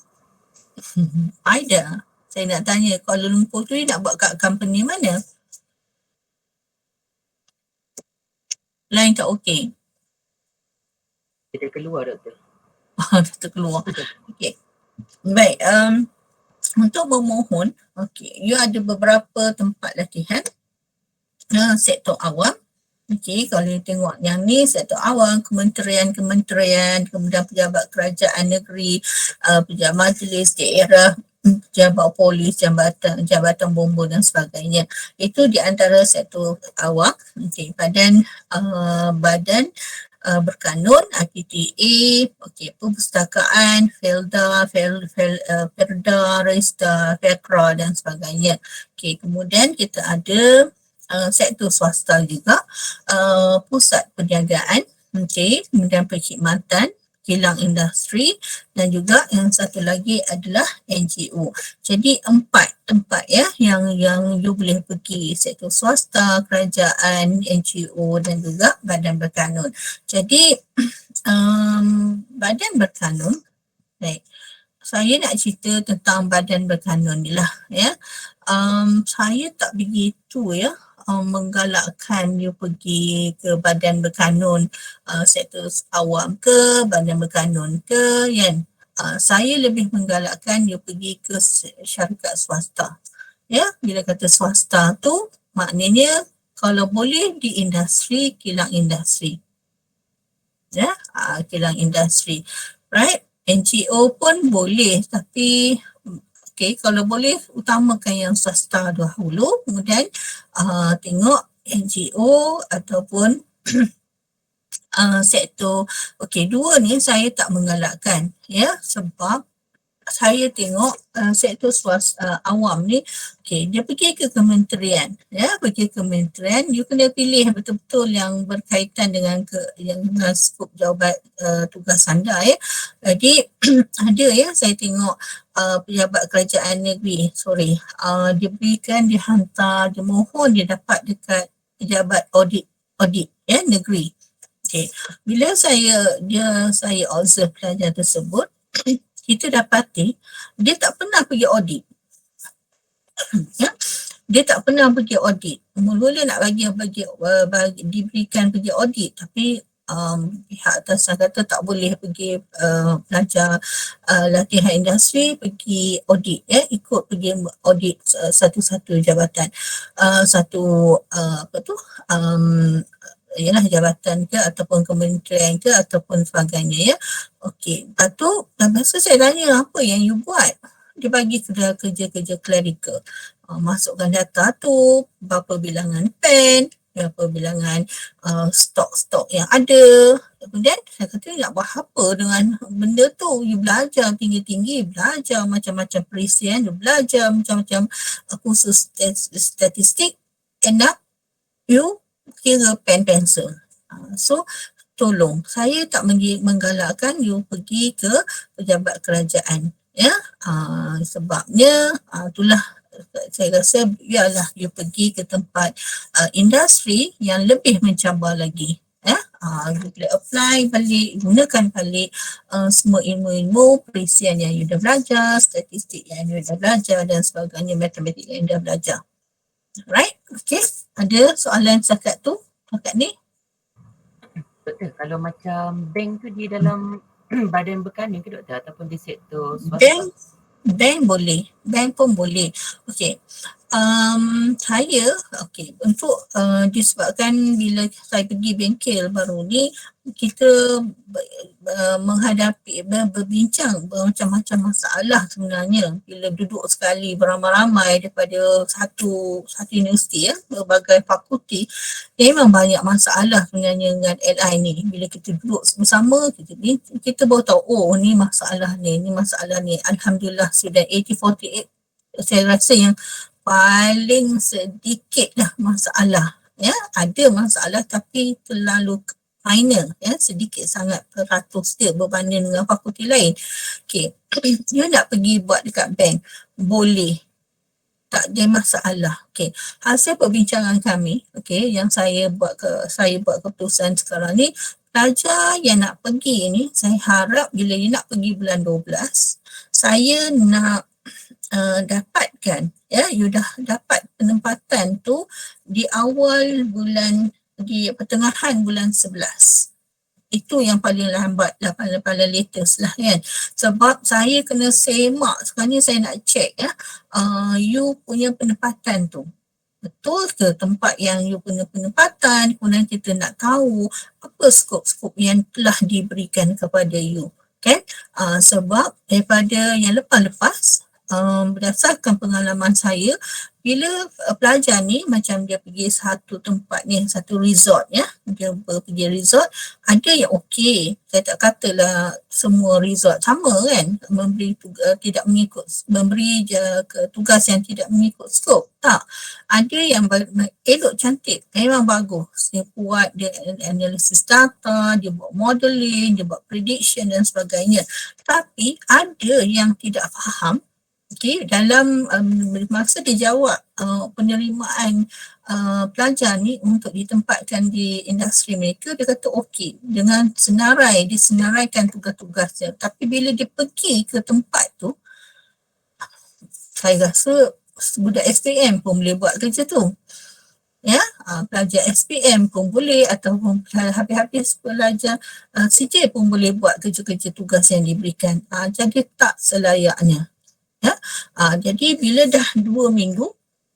saya nak tanya, Kuala Lumpur tu nak buat kat company mana? Lain tak okey? Kita keluar, Doktor. Doktor keluar. Okey. Baik, untuk memohon, okey, you ada beberapa tempat latihan sektor awam. Okey, kalau you tengok yang ni sektor awam, kementerian-kementerian, kemudian pejabat kerajaan negeri, pejabat majlis daerah, pejabat polis, jabatan bomba dan sebagainya. Itu di antara sektor awam. Okey, badan berkanun, RTTA, okey, perpustakaan, Felda, Perda, Resta, Fekra dan sebagainya. Okey, kemudian kita ada sektor swasta juga, pusat perniagaan, okey, kemudian perkhidmatan, kilang industri, dan juga yang satu lagi adalah NGO. Jadi 4 tempat ya yang you boleh pergi, sektor swasta, kerajaan, NGO dan juga badan berkanun. Jadi badan berkanun, baik, saya nak cerita tentang badan berkanun ni lah ya. Saya tak begitu ya menggalakkan you pergi ke badan berkanun sektor awam ke, badan berkanun ke, kan. Saya lebih menggalakkan you pergi ke syarikat swasta. Ya, bila kata swasta tu maknanya kalau boleh di industri, kilang industri. Ya, kilang industri. Right? NGO pun boleh, tapi okey, kalau boleh utamakan yang swasta dahulu, kemudian tengok NGO ataupun sektor. Okey, dua ni saya tak menggalakkan ya, sebab saya tengok sektor swasta awam ni, okey, dia pergi ke kementerian ya, pergi ke kementerian, you kena pilih betul-betul yang berkaitan dengan yang dengan skop jawabat tugas anda ya. Jadi ada ya, saya tengok pejabat kerajaan negeri, diberikan, dihantar, dia mohon dia dapat dekat pejabat audit ya negeri. Okey, bila saya observe pelajar tersebut, kita dapati dia tak pernah pergi audit. Ya, dia tak pernah pergi audit. Mula-mula nak bagi diberikan pergi audit, tapi pihak atasan kata tak boleh pergi belajar latihan industri, pergi audit ya, ikut pergi audit satu-satu jabatan, ialah jabatan ke ataupun kementerian ke ataupun sebagainya ya. Okey, lepas tu biasa saya tanya apa yang you buat? Dia bagi kerja-kerja clerical. Masukkan data tu, berapa bilangan pen, berapa bilangan stok-stok yang ada. Kemudian saya kata nak buat apa dengan benda tu? You belajar tinggi-tinggi, belajar macam-macam perisian, you belajar macam-macam kursus statistik, end up you kira pen pencil. So tolong, saya tak menggalakkan you pergi ke pejabat kerajaan ya. Sebabnya itulah saya rasa biarlah you pergi ke tempat industri yang lebih mencabar lagi ya. You boleh apply balik, gunakan balik semua ilmu-ilmu perisian yang you dah belajar, statistik yang you dah belajar dan sebagainya, matematik yang you dah belajar. Right? Okay. Ada soalan setakat tu? Setakat ni? Doktor, kalau macam bank tu di dalam badan berkanun ke doktor ataupun di sektor swasta? Bank boleh. Bank pun boleh. Okay. Saya, okay, untuk disebabkan bila saya pergi bengkel baru ni, kita menghadapi, berbincang bermacam-macam masalah sebenarnya bila duduk sekali beramai-ramai daripada satu universiti ya, berbagai fakulti. Memang banyak masalah sebenarnya dengan LI ni. Bila kita duduk bersama, kita baru tahu, oh ni masalah ni. Alhamdulillah sudah 80-48, saya rasa yang paling sedikit lah masalah ya. Ada masalah tapi terlalu minor ya, sedikit sangat peratus dia berbanding dengan fakulti lain. Okey, you nak pergi buat dekat bank, boleh, tak ada masalah. Okey, hasil perbincangan kami, okey, yang saya buat keputusan sekarang ni, pelajar yang nak pergi ni, saya harap bila you nak pergi bulan 12, saya nak dapatkan ya, you dah dapat penempatan tu di awal bulan, di pertengahan bulan 11. Itu yang paling lambat lah, paling latest lah kan. Sebab saya kena semak, sekarang ni saya nak check ya, you punya penempatan tu betul ke tempat yang you punya penempatan, kemudian kita nak tahu apa skop-skop yang telah diberikan kepada you kan. Sebab daripada yang lepas-lepas, berdasarkan pengalaman saya, bila pelajar ni macam dia pergi satu tempat ni, satu resort ya, dia pergi resort, ada yang okey. Saya tak katalah semua resort sama kan, memberi tidak mengikut, memberi tugas yang tidak mengikut skop. Tak. Ada yang elok cantik, memang bagus. Dia buat, dia analisis data, dia buat modeling, dia buat prediction dan sebagainya. Tapi ada yang tidak faham. Okay, dalam masa dia jawab penerimaan pelajar ni untuk ditempatkan di industri mereka, dia kata okey, dengan senarai, disenaraikan tugas-tugasnya. Tapi bila dia pergi ke tempat tu, saya rasa budak SPM pun boleh buat kerja tu. Ya, pelajar SPM pun boleh, ataupun habis-habis pelajar CJ pun boleh buat kerja-kerja tugas yang diberikan. Jadi tak selayaknya. Ya, jadi bila dah 2 minggu,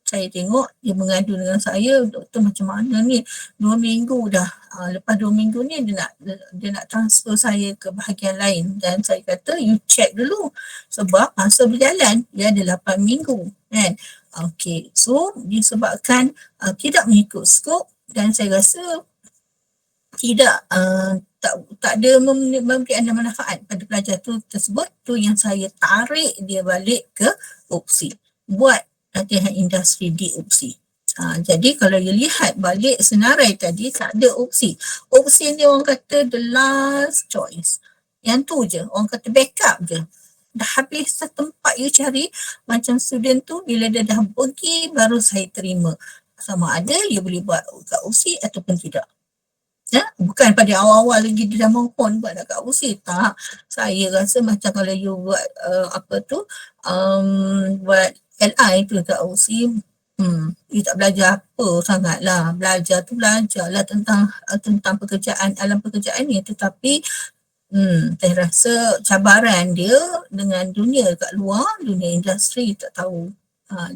saya tengok dia mengadu dengan saya, doktor macam mana ni, 2 minggu dah, lepas 2 minggu ni dia nak transfer saya ke bahagian lain, dan saya kata you check dulu sebab masa berjalan dia ada 8 minggu kan. Okey, so disebabkan tidak mengikut skop, dan saya rasa tidak tak ada memberi anda manfaat pada pelajar tersebut, tu yang saya tarik dia balik ke opsi, buat latihan industri di opsi. Jadi kalau you lihat balik senarai tadi, tak ada opsi. Opsi ni orang kata the last choice. Yang tu je, orang kata backup je. Dah habis tempat you cari, macam student tu bila dia dah pergi baru saya terima. Sama ada you boleh buat kat opsi ataupun tidak. Ya, bukan pada awal-awal lagi dia dah mohon buat dekat opsi. Tak, saya rasa macam kalau you buat buat LI tu dekat opsi, you tak belajar apa sangat lah. Belajar lah tentang pekerjaan, alam pekerjaan ni, tetapi saya rasa cabaran dia dengan dunia kat luar, dunia industri tak tahu.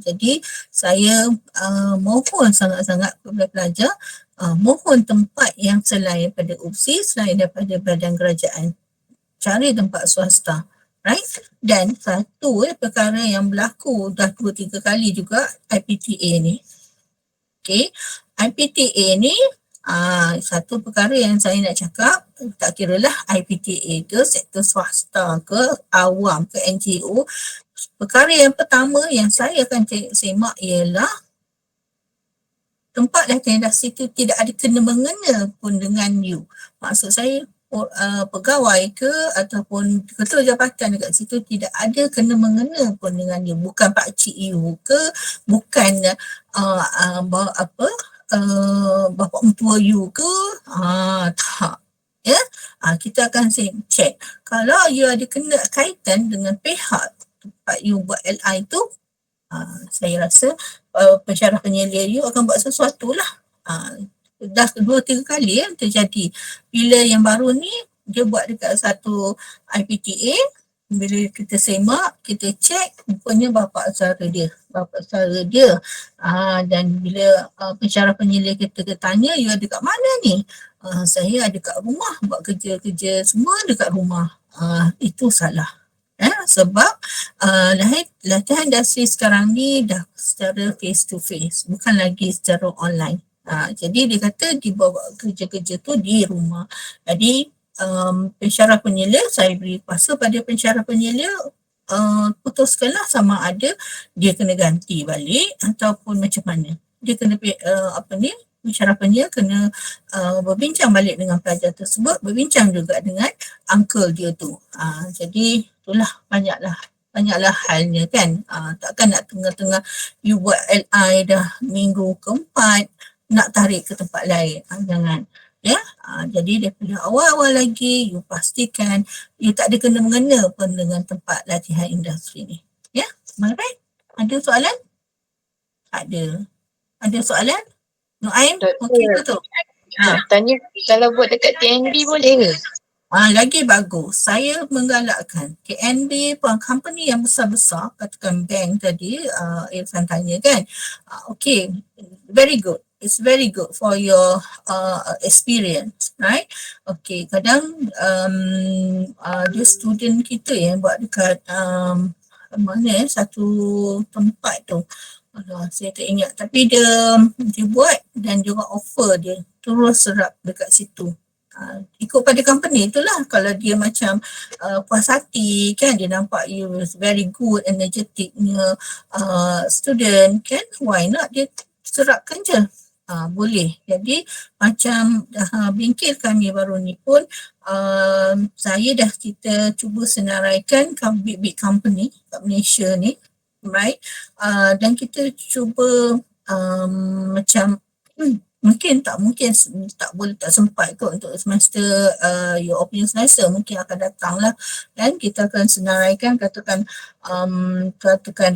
Jadi saya mohon sangat-sangat kepada pelajar, mohon tempat yang selain daripada opsi, selain daripada badan kerajaan. Cari tempat swasta, right? Dan satu perkara yang berlaku dah 2-3 kali juga, IPTA ni. Okay, IPTA ni satu perkara yang saya nak cakap, tak kiralah IPTA ke, sektor swasta ke, awam ke, NGO. Perkara yang pertama yang saya akan semak ialah tempat latihan industri itu tidak ada kena-mengena pun dengan you. Maksud saya pegawai ke ataupun ketua jabatan dekat situ tidak ada kena-mengena pun dengan you. Bukan pakcik you ke, bukan bapa mentua you ke, tak. Ya, kita akan check. Kalau you ada kena kaitan dengan pihak tempat you buat LI tu, saya rasa pensyarah penyelia you akan buat sesuatu lah. Dah 2-3 kali terjadi. Bila yang baru ni, dia buat dekat satu IPTA, bila kita semak, kita cek, rupanya bapa saudara dia. Dan bila pensyarah penyelia kita tanya, you ada kat mana ni? Saya ada kat rumah, buat kerja-kerja semua dekat rumah. Itu salah. Sebab latihan industri sekarang ni dah secara face to face, bukan lagi secara online. Jadi dia kata dibawa kerja-kerja tu di rumah. Jadi pensyarah penyelia, saya beri kuasa pada pensyarah penyelia, putuskanlah sama ada dia kena ganti balik ataupun macam mana. Dia kena pensyarah penyelia kena berbincang balik dengan pelajar tersebut, berbincang juga dengan uncle dia tu. Jadi itulah banyaklah halnya kan. Takkan nak tengah-tengah you buat LI dah minggu keempat nak tarik ke tempat lain. Jangan. Ya, jadi daripada awal-awal lagi you pastikan you tak ada kena-mengena pun dengan tempat latihan industri ni. Ya, alright. Ada soalan? Ada. Ada soalan? Nuaim? Okey ke tu? Tanya kalau buat dekat TNB boleh ke? Lagi bagus. Saya menggalakkan TNB, company yang besar-besar, katakan bank tadi, Irfan tanya kan. Okay, very good. It's very good for your experience, right? Okay, kadang dia student kita yang buat dekat satu tempat tu. Saya tak ingat, tapi dia buat dan dia offer dia terus serap dekat situ. Ikut pada company itulah. Kalau dia macam puas hati kan, dia nampak you very good, energeticnya student kan, why not dia serapkan je. Boleh. Jadi macam bengkel kami baru ni pun saya dah kita cuba senaraikan big company kat Malaysia ni, right? Dan kita cuba macam mungkin tak boleh, tak sempat kot untuk semester your punya semester mungkin akan datang lah, dan kita akan senaraikan katakan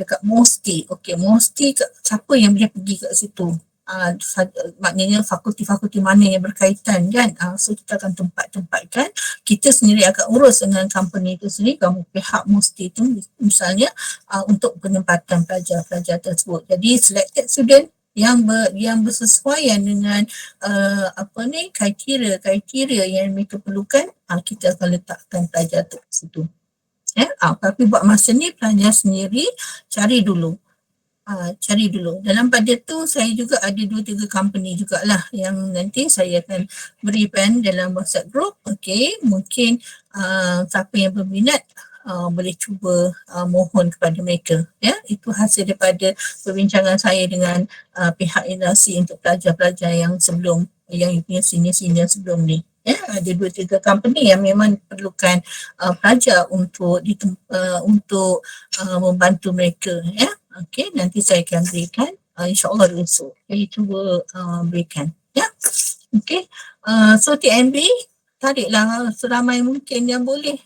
dekat Mosti. Okey, Mosti siapa yang boleh pergi kat situ? Maknanya fakulti-fakulti mana yang berkaitan kan. So kita akan tempatkan, kita sendiri akan urus dengan company itu sendiri, kamu pihak Mosti itu misalnya untuk penempatan pelajar-pelajar tersebut. Jadi selected student yang bersesuaian dengan kriteria yang mereka perlukan, kita akan letakkan pelajar tu kat situ. Tapi buat masa ni pelajar sendiri cari dulu. Dalam pada tu saya juga ada 2-3 company jugalah yang nanti saya akan berikan dalam WhatsApp group. Okey, mungkin siapa yang berminat boleh cuba mohon kepada mereka. Ya, itu hasil daripada perbincangan saya dengan pihak industri untuk pelajar-pelajar yang sebelum, yang punya senior-senior sebelum ni. Ya, ada 2-3 company yang memang perlukan pelajar untuk membantu mereka. Ya, okey, nanti saya akan berikan insyaAllah besok. Saya cuba berikan. Ya, okey. So TNB tariklah seramai mungkin yang boleh.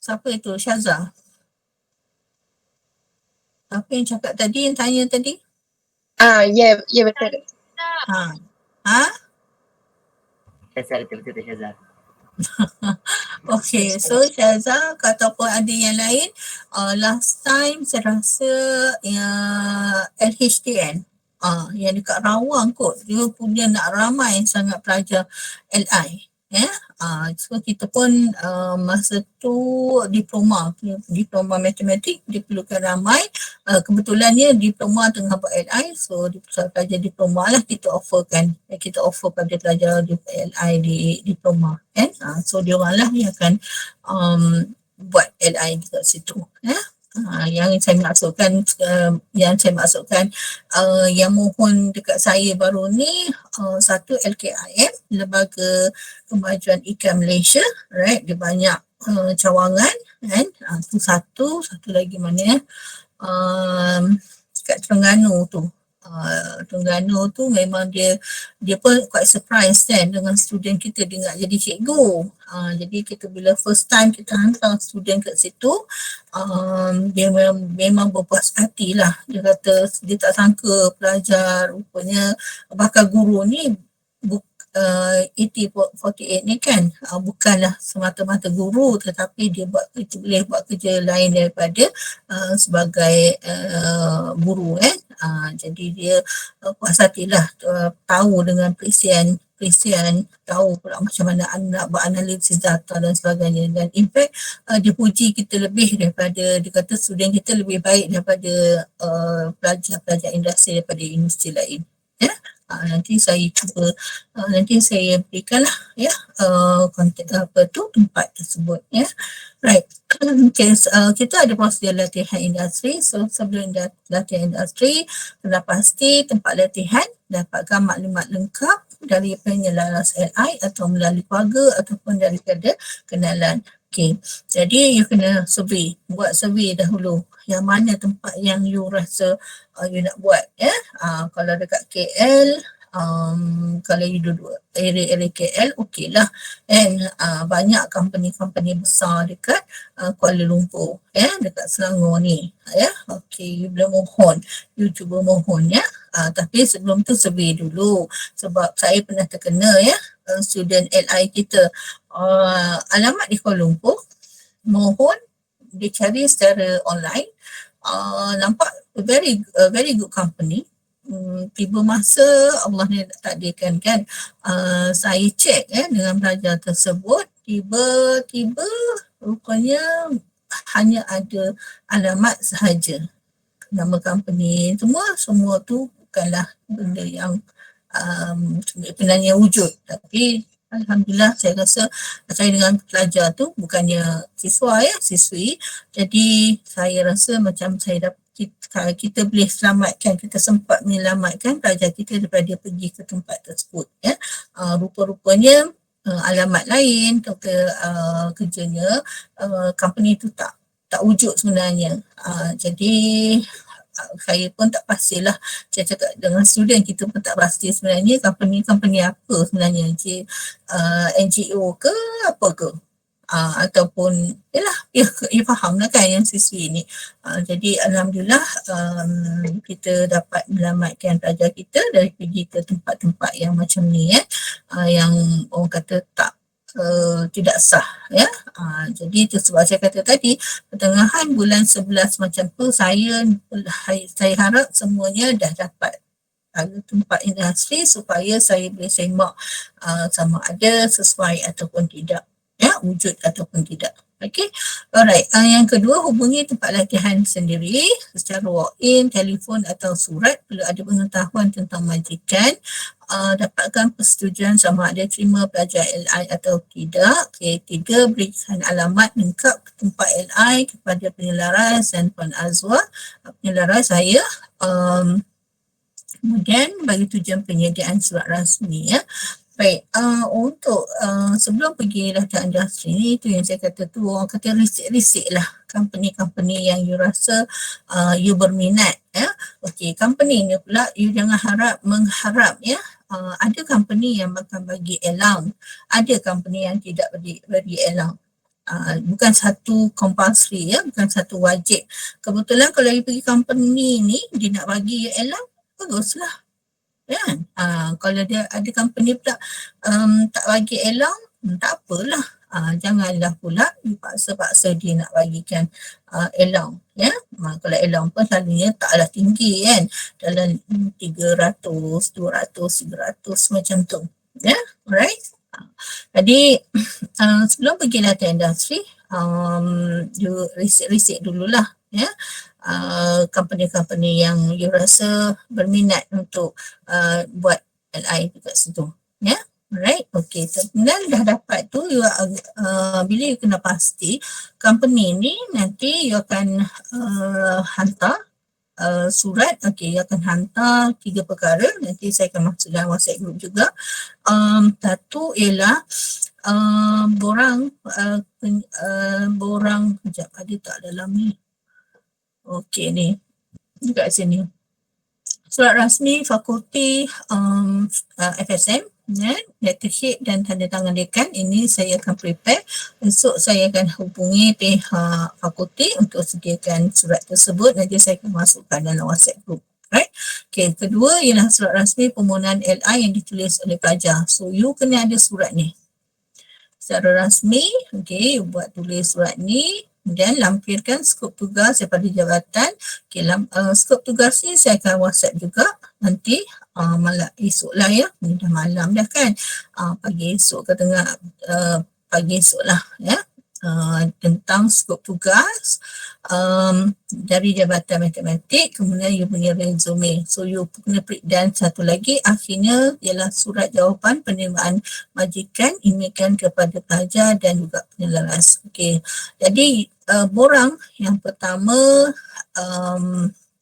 Siapa itu? Syaza. Apa yang cakap tadi, yang tanya tadi? Ya betul. Syazah, betul Syazah. Okay, so Syaza ataupun ada yang lain, last time saya rasa LHTN yang dekat Rawang kot, dia punya nak ramai sangat pelajar LI. So kita pun masa tu diploma matematik dia perlukan ramai. Kebetulannya diploma tengah buat LI, so pelajar diploma lah kita offer pada pelajar LI di diploma kan. So dia orang lah yang akan buat LI dekat situ. Yang saya maksudkan yang mohon dekat saya baru ni, satu LKIM, Lembaga Kemajuan Ikan Malaysia, right? Dia banyak cawangan kan. Itu satu lagi mana kat Terengganu tu. Terengganu tu memang dia pun quite surprise kan dengan student kita dia nak jadi cikgu. Jadi kita bila first time kita hantar student kat situ, dia memang berpuas hati lah. Dia kata dia tak sangka pelajar rupanya bakal guru ni ET48 ni kan bukanlah semata-mata guru, tetapi dia boleh buat kerja lain daripada sebagai guru kan. Jadi dia puas hatilah, tahu dengan presien, tahu pula macam mana nak buat analisis data dan sebagainya. Dan in fact dia puji kita lebih daripada, dia kata student kita lebih baik daripada pelajar-pelajar industri daripada universiti lain. Ya. Nanti saya cuba, nanti saya berikanlah ya kontak tempat tersebut ya. Right. Okay, kita ada prosedur latihan industri. So sebelum latihan industri, kena pasti tempat latihan dapatkan maklumat lengkap dari penyelaras LI atau melalui keluarga ataupun daripada kenalan. Okay, jadi you kena buat survey dahulu. Yang mana tempat yang you rasa you nak buat ya. Kalau dekat KL, kalau you duduk area KL, okey lah. And banyak company-company besar dekat Kuala Lumpur ya, dekat Selangor ni ya. Okey, you cuba mohon ya. Tapi sebelum tu survey dulu, sebab saya pernah terkena ya, student LI kita alamat di Kuala Lumpur, mohon dia cari secara online, nampak very good company. Tiba masa Allah ni takdirkan kan, saya cek dengan pelajar tersebut, tiba-tiba rupanya hanya ada alamat sahaja. nama company, semua tu bukanlah benda yang sebenarnya wujud. Tapi alhamdulillah saya rasa saya dengan pelajar tu bukannya siswa ya, siswi. Jadi saya rasa macam saya dapat kita boleh selamatkan, kita sempat menyelamatkan pelajar kita daripada pergi ke tempat tersebut ya. Rupa-rupanya alamat lain kerjanya company tu tak wujud sebenarnya. Jadi saya pun tak pastilah, saya cakap dengan student kita pun tak pasti sebenarnya company apa sebenarnya, NGO ke apa ke, ataupun yalah ia faham lah kan yang siswi ni. Jadi alhamdulillah kita dapat menyelamatkan pelajar kita dari pergi ke tempat-tempat yang macam ni yang orang kata tidak sah ya. Jadi itu sebab saya kata tadi pertengahan bulan 11 macam tu saya harap semuanya dah dapat tempat industri supaya saya boleh semak sama ada sesuai ataupun tidak ya, wujud ataupun tidak. Okey. Alright. Yang kedua, hubungi tempat latihan sendiri secara walk-in, telefon atau surat. Perlu ada pengetahuan tentang majikan. Dapatkan persetujuan sama ada terima pelajar LI atau tidak. Okey. 3, berikan alamat lengkap tempat LI kepada penyelaras dan Puan Azwa, penyelaras saya. Kemudian bagi tujuan penyediaan surat rasmi ya. Baik, untuk sebelum pergi latihan industri ni, tu yang saya kata tu, orang kata risik-risik lah company-company yang you rasa you berminat ya. Okey, company ni pula you jangan mengharap ya. Ada company yang akan bagi allowance, ada company yang tidak bagi allowance. Bukan satu compulsory ya, bukan satu wajib. Kebetulan kalau you pergi company ni, dia nak bagi you allowance, baguslah. Kan? Kalau dia ada company pula tak bagi allowance, tak apalah. Janganlah pula dipaksa-paksa dia nak bagikan allowance ya. Kalau allowance pun selalunya taklah tinggi kan, dalam 300, 200, 300 macam tu ya. Alright. Jadi sebelum pergi latihan industri, you risik-risik dululah ya. Company-company yang you rasa berminat untuk buat LI dekat situ ya. Alright, okay. Kemudian dah dapat tu, you, bila you kena pasti company ni nanti you akan hantar surat. Okay, you akan hantar 3 perkara, nanti saya akan masuk dalam WhatsApp group juga. Satu ialah borang sekejap, ada tak dalam ni? Okey ni, dekat sini. Surat rasmi fakulti FSM, letterhead dan tanda tangan dekan. Ini saya akan prepare. Esok saya akan hubungi pihak fakulti untuk sediakan surat tersebut. Nanti saya akan masukkan dalam WhatsApp group. Right? Okay, kedua ialah surat rasmi permohonan LI yang ditulis oleh pelajar. So you kena ada surat ni secara rasmi. Okay, you buat tulis surat ni. Kemudian lampirkan skop tugas daripada jabatan. Okay, skop tugas ni saya akan WhatsApp juga nanti malam esok lah ya. Ni dah malam dah kan. Pagi esok ke tengah pagi esok lah ya. Tentang skop tugas dari Jabatan Matematik, kemudian you punya resume. So you kena print, dan satu lagi akhirnya ialah surat jawapan penerimaan majikan emailkan kepada pelajar dan juga penyelaras. Okey. Jadi borang yang pertama,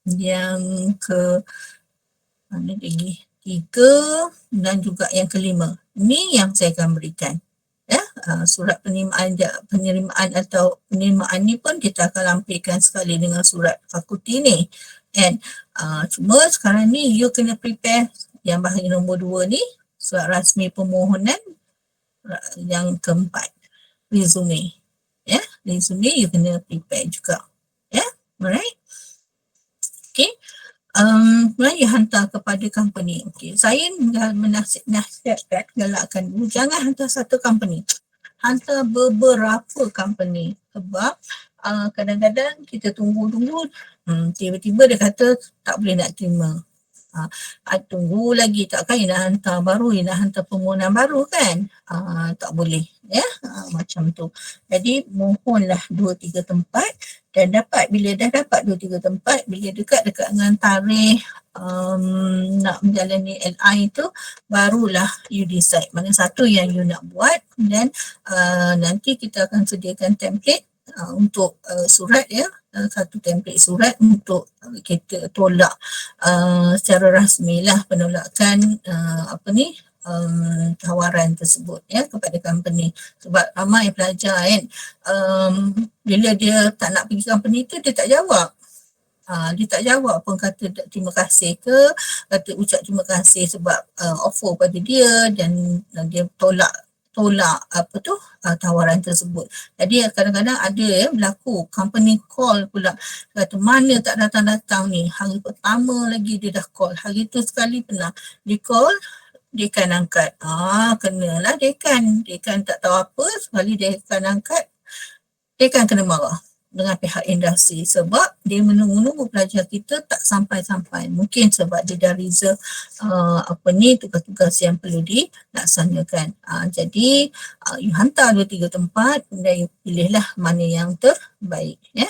yang ke mana lagi? 3 dan juga yang kelima. Ini yang saya akan berikan. Ya, surat penerimaan atau penerimaan ni pun kita akan lampirkan sekali dengan surat fakulti ni. And cuma sekarang ni you kena prepare yang bahagian nombor 2 ni, surat rasmi permohonan yang keempat, resume. Ya, resume you kena prepare juga. Ya, alright. Okay. Kemudian hantar kepada company. Okay. Saya menasihatkan, galakkan dulu, jangan hantar satu company. Hantar beberapa company. Sebab kadang-kadang kita tunggu-tunggu, tiba-tiba dia kata tak boleh nak terima. Tunggu lagi, takkan you nak hantar baru, you nak hantar permohonan baru kan, tak boleh ya, macam tu. Jadi mohonlah 2-3 tempat dan dapat, bila dah dapat 2-3 tempat, bila dekat-dekat dengan tarikh nak menjalani LI tu, barulah you decide mana satu yang you nak buat. Dan nanti kita akan sediakan template untuk surat ya, satu template surat untuk kita tolak secara rasmi lah penolakan tawaran tersebut ya kepada company. Sebab ramai pelajar kan, bila dia tak nak pergi company tu, dia tak jawab. Dia tak jawab pun, kata terima kasih ke, kata ucap terima kasih sebab offer pada dia, dan dia tolak tawaran tersebut. Jadi kadang-kadang ada berlaku company call pula, kata mana tak datang-datang ni, hari pertama lagi dia dah call, hari tu sekali pernah di call, dekan angkat. Kenalah dekan tak tahu apa, sekali dekan angkat, dekan kena marah dengan pihak industri sebab dia menunggu pelajar kita tak sampai-sampai. Mungkin sebab dia dah reserve tugas-tugas yang perlu dilaksanakan. Jadi you hantar 2-3 tempat dan you pilihlah mana yang terbaik ya.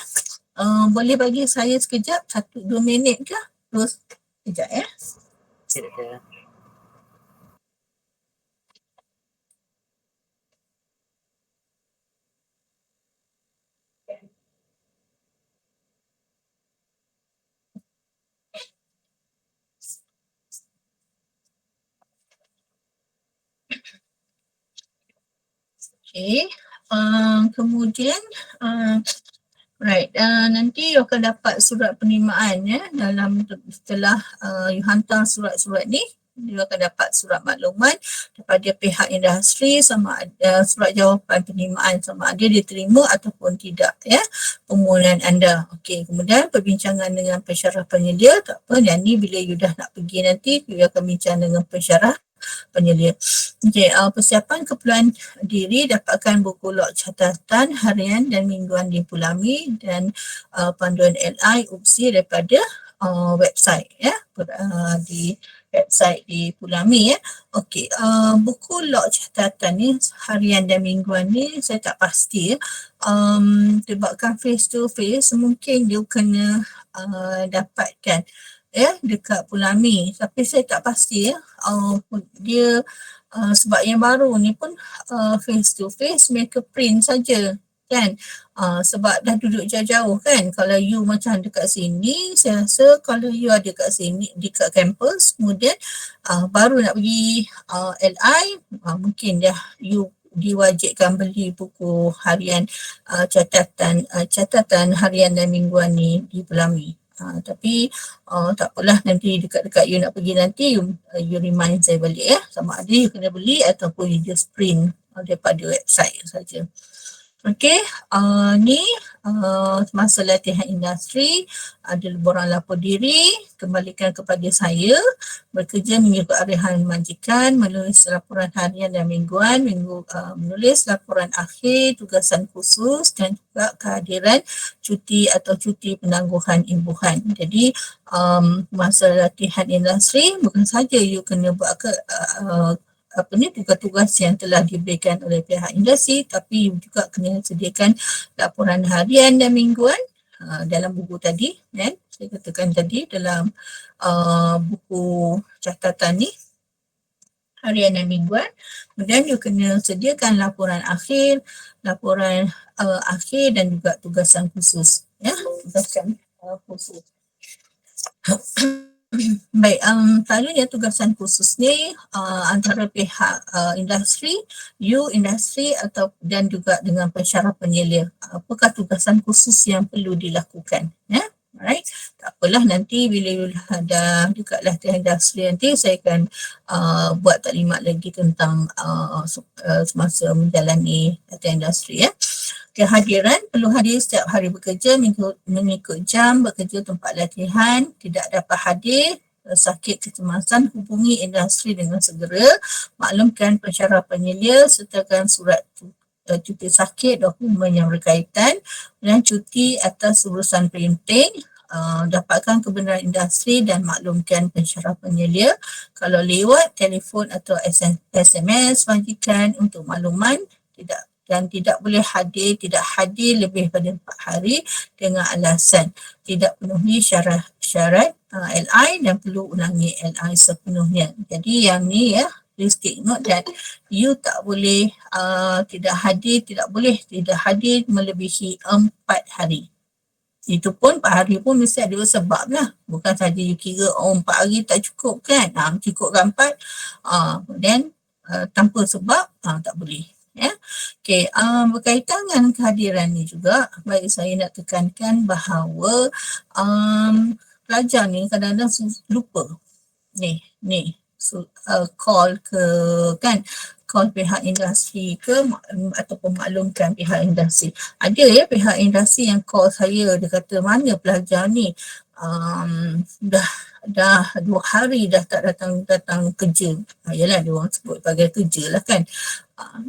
Boleh bagi saya sekejap 1-2 minit ke? Terus sekejap ya. Okay, Doktor. Okay, kemudian nanti you akan dapat surat penerimaan ya, setelah you hantar surat-surat ni, you akan dapat surat maklumat daripada pihak industri sama ada surat jawapan penerimaan sama ada diterima ataupun tidak ya permohonan anda. Okey, kemudian perbincangan dengan pensyarah penyelia, tak apa, dan ni bila you dah nak pergi nanti you akan bincang dengan pensyarah penyelia. Okey, persiapan keperluan diri, dapatkan buku log catatan harian dan mingguan di Pulami dan panduan LI UPSI daripada website ya, di website di Pulami ya. Okey, buku log catatan ni harian dan mingguan ni saya tak pasti ya. Sebabkan face to face mungkin dia kena dapatkan ya dekat Pulami, tapi saya tak pasti ya. Dia sebab yang baru ni pun face to face mereka print saja kan, sebab dah duduk jauh-jauh kan. Kalau you macam dekat sini, saya rasa kalau you ada kat sini dekat kampus, kemudian baru nak pergi LI, mungkin dah you diwajibkan beli buku harian catatan harian dan mingguan ni di Pulami. Tapi tak apalah, nanti dekat-dekat you nak pergi nanti you remind saya balik ya, sama ada you kena beli ataupun you just print daripada website saja. Okey, ni masa latihan industri, ada borang lapor diri, kembalikan kepada saya, bekerja mengikut arahan majikan, menulis laporan harian dan mingguan, menulis laporan akhir, tugasan khusus dan juga kehadiran cuti atau cuti penangguhan imbuhan. Jadi masa latihan industri bukan saja you kena buat tugas-tugas yang telah diberikan oleh pihak industri, tapi juga kena sediakan laporan harian dan mingguan dalam buku tadi kan, saya katakan tadi dalam buku catatan ni harian dan mingguan. Kemudian you kena sediakan laporan akhir dan juga tugasan khusus ya, tugasan khusus. Baik, selalunya tugasan khusus ni antara pihak industri, industri atau dan juga dengan pensyarah penyelia. Apakah tugasan khusus yang perlu dilakukan ya? Alright, tak apalah, nanti bila you dah dekat latihan industri nanti saya akan buat taklimat lagi tentang semasa menjalani latihan industri ya. Kehadiran, perlu hadir setiap hari bekerja mengikut jam bekerja tempat latihan. Tidak dapat hadir, sakit kecemasan, hubungi industri dengan segera, maklumkan pensyarah penyelia, sertakan surat cuti sakit, dokumen yang berkaitan dan cuti atas urusan printing. dapatkan kebenaran industri dan maklumkan pensyarah penyelia. Kalau lewat telefon atau SMS, wajikan untuk makluman tidak boleh tidak hadir lebih pada 4 hari dengan alasan tidak penuhi syarat LI dan perlu ulangi LI sepenuhnya. Jadi yang ni ya, please take note that you tak boleh tidak hadir melebihi 4 hari. Itu pun 4 hari pun mesti ada sebab lah. Bukan saja you kira 4 hari tak cukup kan. Cukupkan 4. Then tanpa sebab tak boleh. Ya. Okay, berkaitan dengan kehadiran ni juga, baik saya nak tekankan bahawa pelajar ni kadang-kadang lupa. Call ke kan, call pihak industri ke ataupun maklumkan pihak industri. Ada ya pihak industri yang call saya, dia kata mana pelajar ni dah 2 hari dah tak datang kerja. Yalah dia orang sebut bagai kerja lah kan.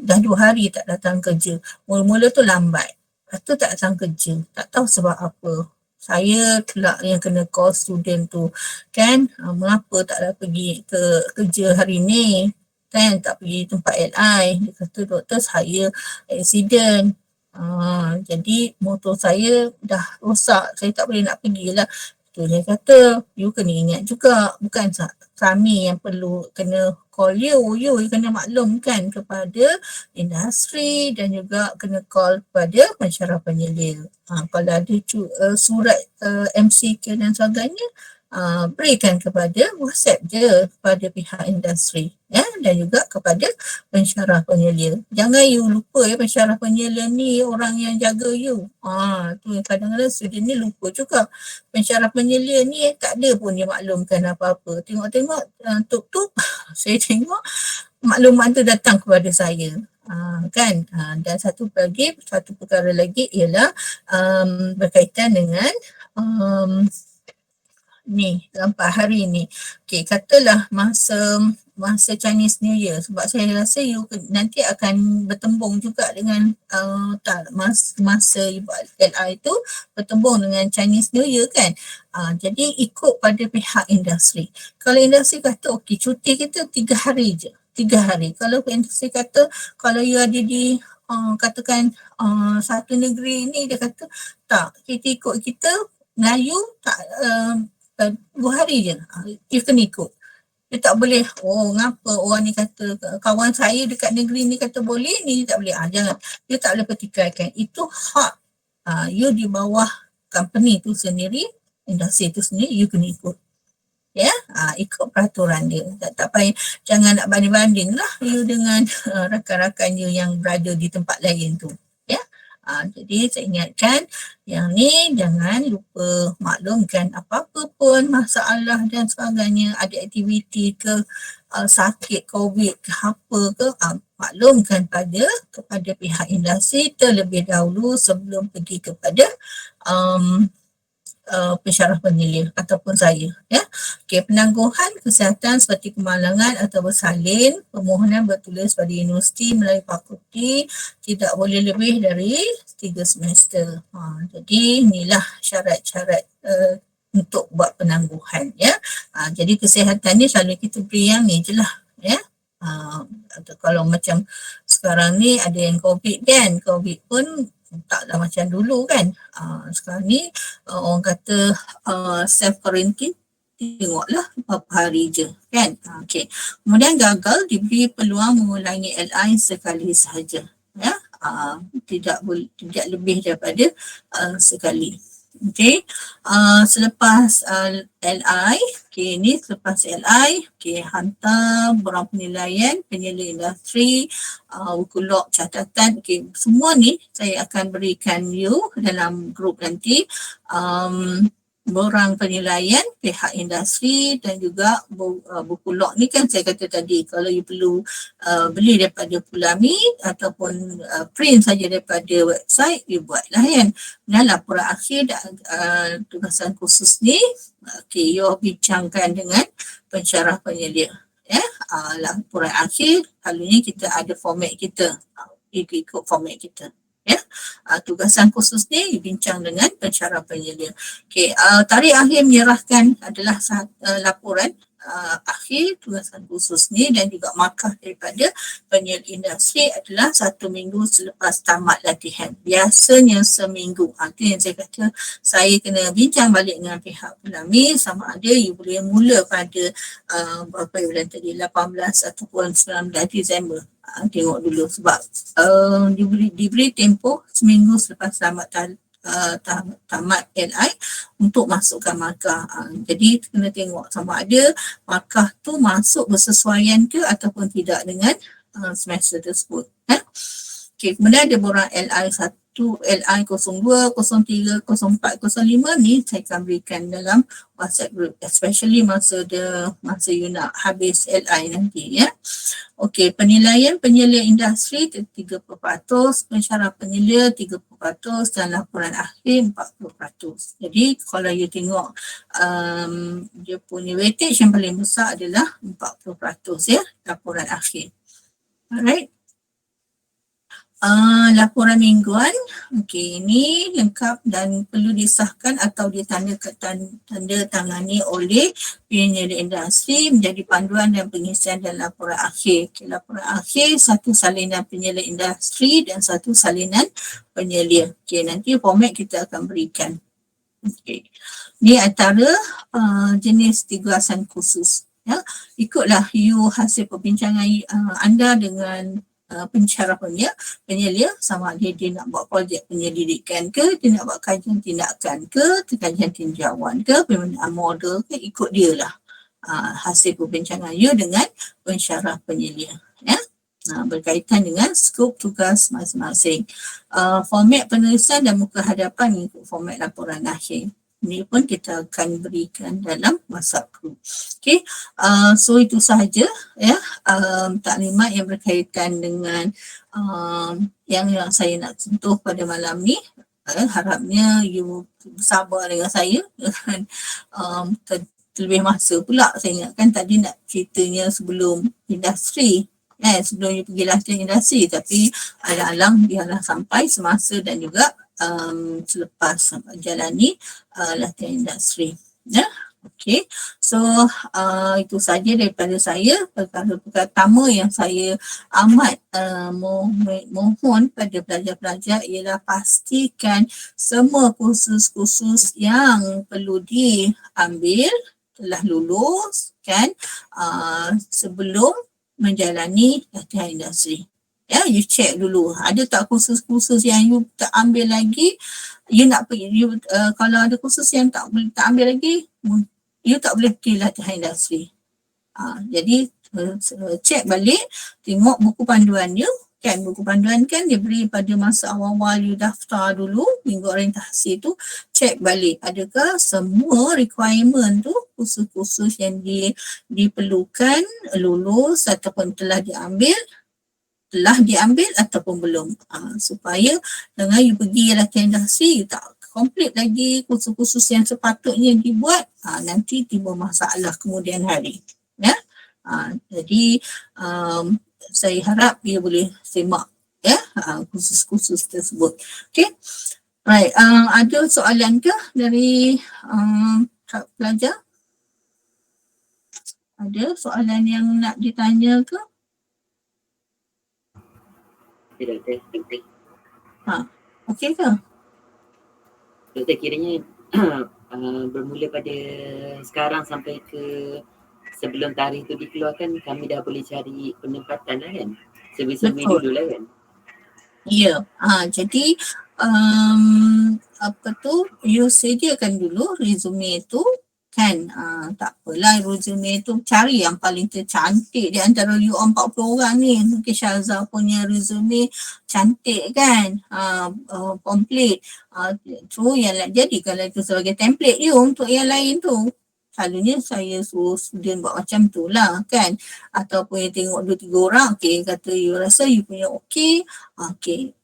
Dah 2 hari tak datang kerja. Mula-mula tu lambat. Lepas tu tak datang kerja. Tak tahu sebab apa. Saya pula yang kena call student tu kan, mengapa tak ada pergi ke kerja hari ni kan, tak pergi tempat LI. Dia kata doktor saya accident. Jadi motor saya dah rosak, saya tak boleh nak pergi lah. Tu dia kata, you kena ingat juga, bukan kami yang perlu kena call you kena maklumkan kepada industri dan juga kena call kepada pensyarah penyelia. Kalau ada surat MCQ dan sebagainya, berikan kepada WhatsApp je kepada pihak industri ya, dan juga kepada pensyarah penyelia. Jangan you lupa ya, pensyarah penyelia ni orang yang jaga you. Tu kadang-kadang student ni lupa juga. Pensyarah penyelia ni tak ada pun dia maklumkan apa-apa. Tengok-tengok tuk-tuk, saya tengok maklumat tu datang kepada saya. Kan, dan satu perkara lagi ialah berkaitan dengan ni 4 hari ni. Okey, katalah masa Chinese New Year, sebab saya rasa you nanti akan bertembung juga dengan masa LI tu bertembung dengan Chinese New Year kan. Jadi ikut pada pihak industri. Kalau industri kata okey, cuti kita 3 hari je. 3 hari. Kalau industri kata kalau you ada di katakan satu negeri ni, dia kata tak, kita ikut kita Melayu tak 2 hari je, you kena ikut. Dia tak boleh, ngapa orang ni kata, kawan saya dekat negeri ni kata boleh, ni tak boleh. Jangan, dia tak boleh pertikaikan. Itu hak you di bawah company tu sendiri, industri tu sendiri, you kena ikut. Ya, ikut peraturan dia. Tak payah, jangan nak banding-banding lah you dengan rakan-rakan you yang berada di tempat lain tu. Ya. Jadi saya ingatkan yang ni jangan lupa maklumkan apa-apa pun masalah dan sebagainya, ada aktiviti ke sakit COVID ke apa ke, maklumkan kepada pihak industri terlebih dahulu sebelum pergi kepada pensyarah penyelia ataupun saya ya. Okey, penangguhan kesihatan seperti kemalangan atau bersalin, permohonan bertulis pada universiti melalui fakulti tidak boleh lebih dari 3 semester. Jadi inilah syarat-syarat untuk buat penangguhan ya. Jadi kesihatan ni selalu kita beri yang ni je lah ya. Atau kalau macam sekarang ni ada yang COVID kan, COVID pun taklah macam dulu kan. Sekarang ni orang kata self quarantine, tengoklah berapa hari je kan. Okey. Kemudian gagal diberi peluang mengulangi LI sekali sahaja ya. Tidak lebih daripada sekali. Okey. Selepas LI, okey, ni selepas LI, okey, hantar borang penilaian, penyelia industri, buku log, catatan, okey, semua ni saya akan berikan you dalam grup nanti. Borang penilaian pihak industri dan juga buku log ni kan saya kata tadi, kalau you perlu beli daripada Pulami ataupun print saja daripada website, you buatlah kan. Dan laporan akhir tugasan khusus ni, okay, you bincangkan dengan pensyarah penyelia ya. Laporan akhir selalunya kita ada format kita, ikut format kita Ya, tugasan khusus ni bincang dengan pensyarah penyelia. Okey, tarikh akhir menyerahkan adalah laporan akhir tugasan khusus ni, dan juga markah daripada penyelia industri adalah 1 minggu selepas tamat latihan. Biasanya seminggu. Itu yang saya kata saya kena bincang balik dengan pihak Pelami sama ada you boleh mula pada berapa bulan tadi, 18 ataupun 19 Disember. Tengok dulu sebab diberi tempoh seminggu selepas tamat LI untuk masukkan markah. Jadi kena tengok sama ada markah tu masuk bersesuaian ke ataupun tidak dengan semester tersebut. Okey, kemudian ada borang LI 1, LI 02, 03, 04, 05 ni saya akan berikan dalam WhatsApp group, especially masa you nak habis LI nanti, ya. Okey, penilaian penyelia industri 30%, pensyarah penyelia 30% dan laporan akhir 40%. Jadi kalau you tengok dia punya weightage yang paling besar adalah 40%, ya, laporan akhir. Alright. Laporan mingguan, okey, ini lengkap dan perlu disahkan atau ditandatangani oleh penyelia industri menjadi panduan dan pengisian dan laporan akhir. Okay, laporan akhir, 1 salinan penyelia industri dan 1 salinan penyelia. Okey, nanti format kita akan berikan. Okey, ini antara jenis tugasan khusus. Ya, ikutlah you hasil perbincangan anda dengan pensyarah penyelia sama ada dia nak buat projek penyelidikan ke, dia nak buat kajian tindakan ke, kajian tinjauan ke, pembinaan model ke, ikut dia lah hasil perbincangan you dengan pensyarah penyelia, ya. Berkaitan dengan skop tugas masing-masing. Format penulisan dan muka hadapan ikut format laporan akhir. Ini pun kita akan berikan dalam WhatsApp group. Okay, so itu sahaja, ya, taklimat yang berkaitan dengan yang saya nak sentuh pada malam ni. Harapnya you bersabar dengan saya dengan terlebih masa pula. Saya ingatkan tadi nak ceritanya sebelum industri, sebelum you pergi latihan industri, tapi alang-alang biarlah sampai semasa dan juga selepas jalani latihan industri. Ya, okey. So itu saja daripada saya. Perkara pertama yang saya amat mohon pada pelajar-pelajar ialah pastikan semua kursus-kursus yang perlu diambil telah lulus, kan, sebelum menjalani latihan industri. Ya, you check dulu. Ada tak kursus-kursus yang you tak ambil lagi? You nak pergi, kalau ada kursus yang tak ambil lagi, you tak boleh pergi latihan industri. Jadi, check balik, tengok buku panduan you. Kan, buku panduan kan dia beri pada masa awal-awal you daftar dulu, minggu orientasi tu, check balik. Adakah semua requirement tu, kursus-kursus yang diperlukan, lulus ataupun telah diambil ataupun belum, supaya dengan you pergi latihan industri you tak complete lagi kursus-kursus yang sepatutnya dibuat, nanti timbul masalah kemudian hari, ya. Jadi saya harap you boleh semak, ya, kursus-kursus tersebut. Okay, right. Ada soalan ke dari pelajar? Ada soalan yang nak ditanya ke? Doktor. Okey ke? Doktor, kiranya bermula pada sekarang sampai ke sebelum tarikh tu dikeluarkan, kami dah boleh cari penempatan lah, kan? Survey dulu lah, kan? Ya, jadi you sediakan dulu resume tu, kan, tak apalah resume tu cari yang paling tercantik di antara you 40 orang ni. Mungkin Syazah punya resume cantik, kan, complete, so yang jadikanlah itu sebagai template you untuk yang lain tu. Selalunya saya suruh student buat macam tu lah, kan, ataupun you tengok 2-3 orang, okay, kata you rasa you punya okay,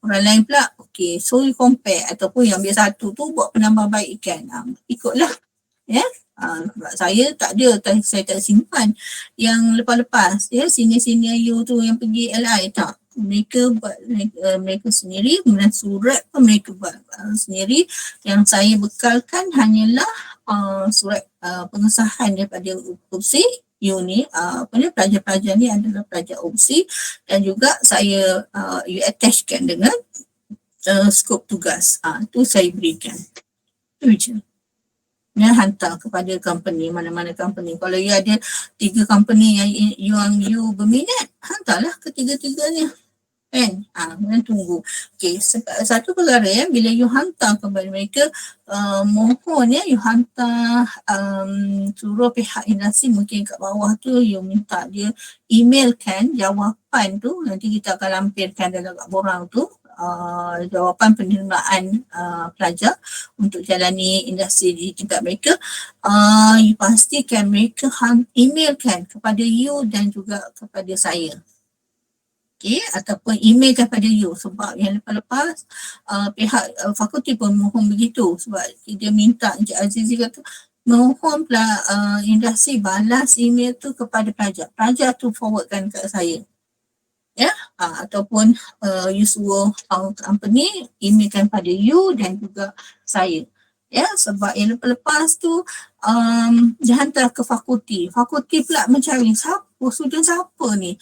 orang lain pula okay, so you compare, ataupun yang ambil satu tu buat penambahbaikan, ikutlah, ya. Sebab saya tak ada, saya tak simpan yang lepas-lepas, ya, senior-senior you tu yang pergi LI, tak. mereka buat mereka sendiri, kemudian surat pun mereka buat sendiri. Yang saya bekalkan hanyalah surat pengesahan daripada UPSI ni, pelajar-pelajar ni adalah pelajar UPSI, dan juga saya attachkan dengan skop tugas. Tu saya berikan. Tu je. Ya, hantar kepada company, mana-mana company. Kalau you ada 3 company yang you berminat, hantarlah ketiga-tiganya. Kan? Kemudian tunggu. Okey, satu perkara bila you hantar kepada mereka, mohon you hantar, suruh pihak industri mungkin kat bawah tu, you minta dia emailkan jawapan tu, nanti kita akan lampirkan dalam borang tu, jawapan penerimaan pelajar untuk jalani industri di tempat mereka. You pastikan mereka emailkan kepada you dan juga kepada saya. Okay, ataupun email kepada you, sebab yang lepas-lepas pihak fakulti pun mohon begitu, sebab dia minta, Encik Azizi kata mohon industri balas email tu kepada pelajar tu forwardkan ke saya. Ya, ataupun you suruh company emailkan pada you dan juga saya. Ya, sebab yang lepas tu dia hantar ke fakulti pula mencari student siapa ni.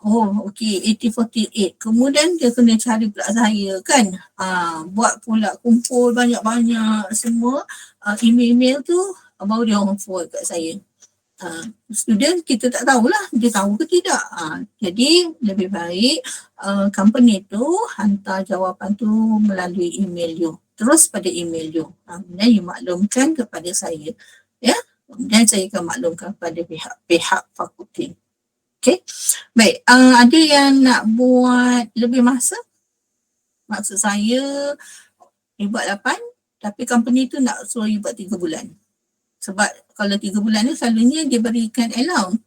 Oh, okey, 8048. Kemudian dia kena cari pula saya kan. Buat pula kumpul banyak-banyak semua email tu, baru dia orang forward kat saya. Student kita tak tahulah dia tahu ke tidak. Jadi lebih baik company tu hantar jawapan tu melalui email you, terus pada email you. Kemudian you maklumkan kepada saya, ya. Kemudian saya akan maklumkan kepada pihak fakulti. Okey. Baik, ada yang nak buat lebih masa? Maksud saya you buat 8, tapi company tu nak suruh you buat 3 bulan. Sebab kalau 3 bulan ni selalunya dia berikan allowance.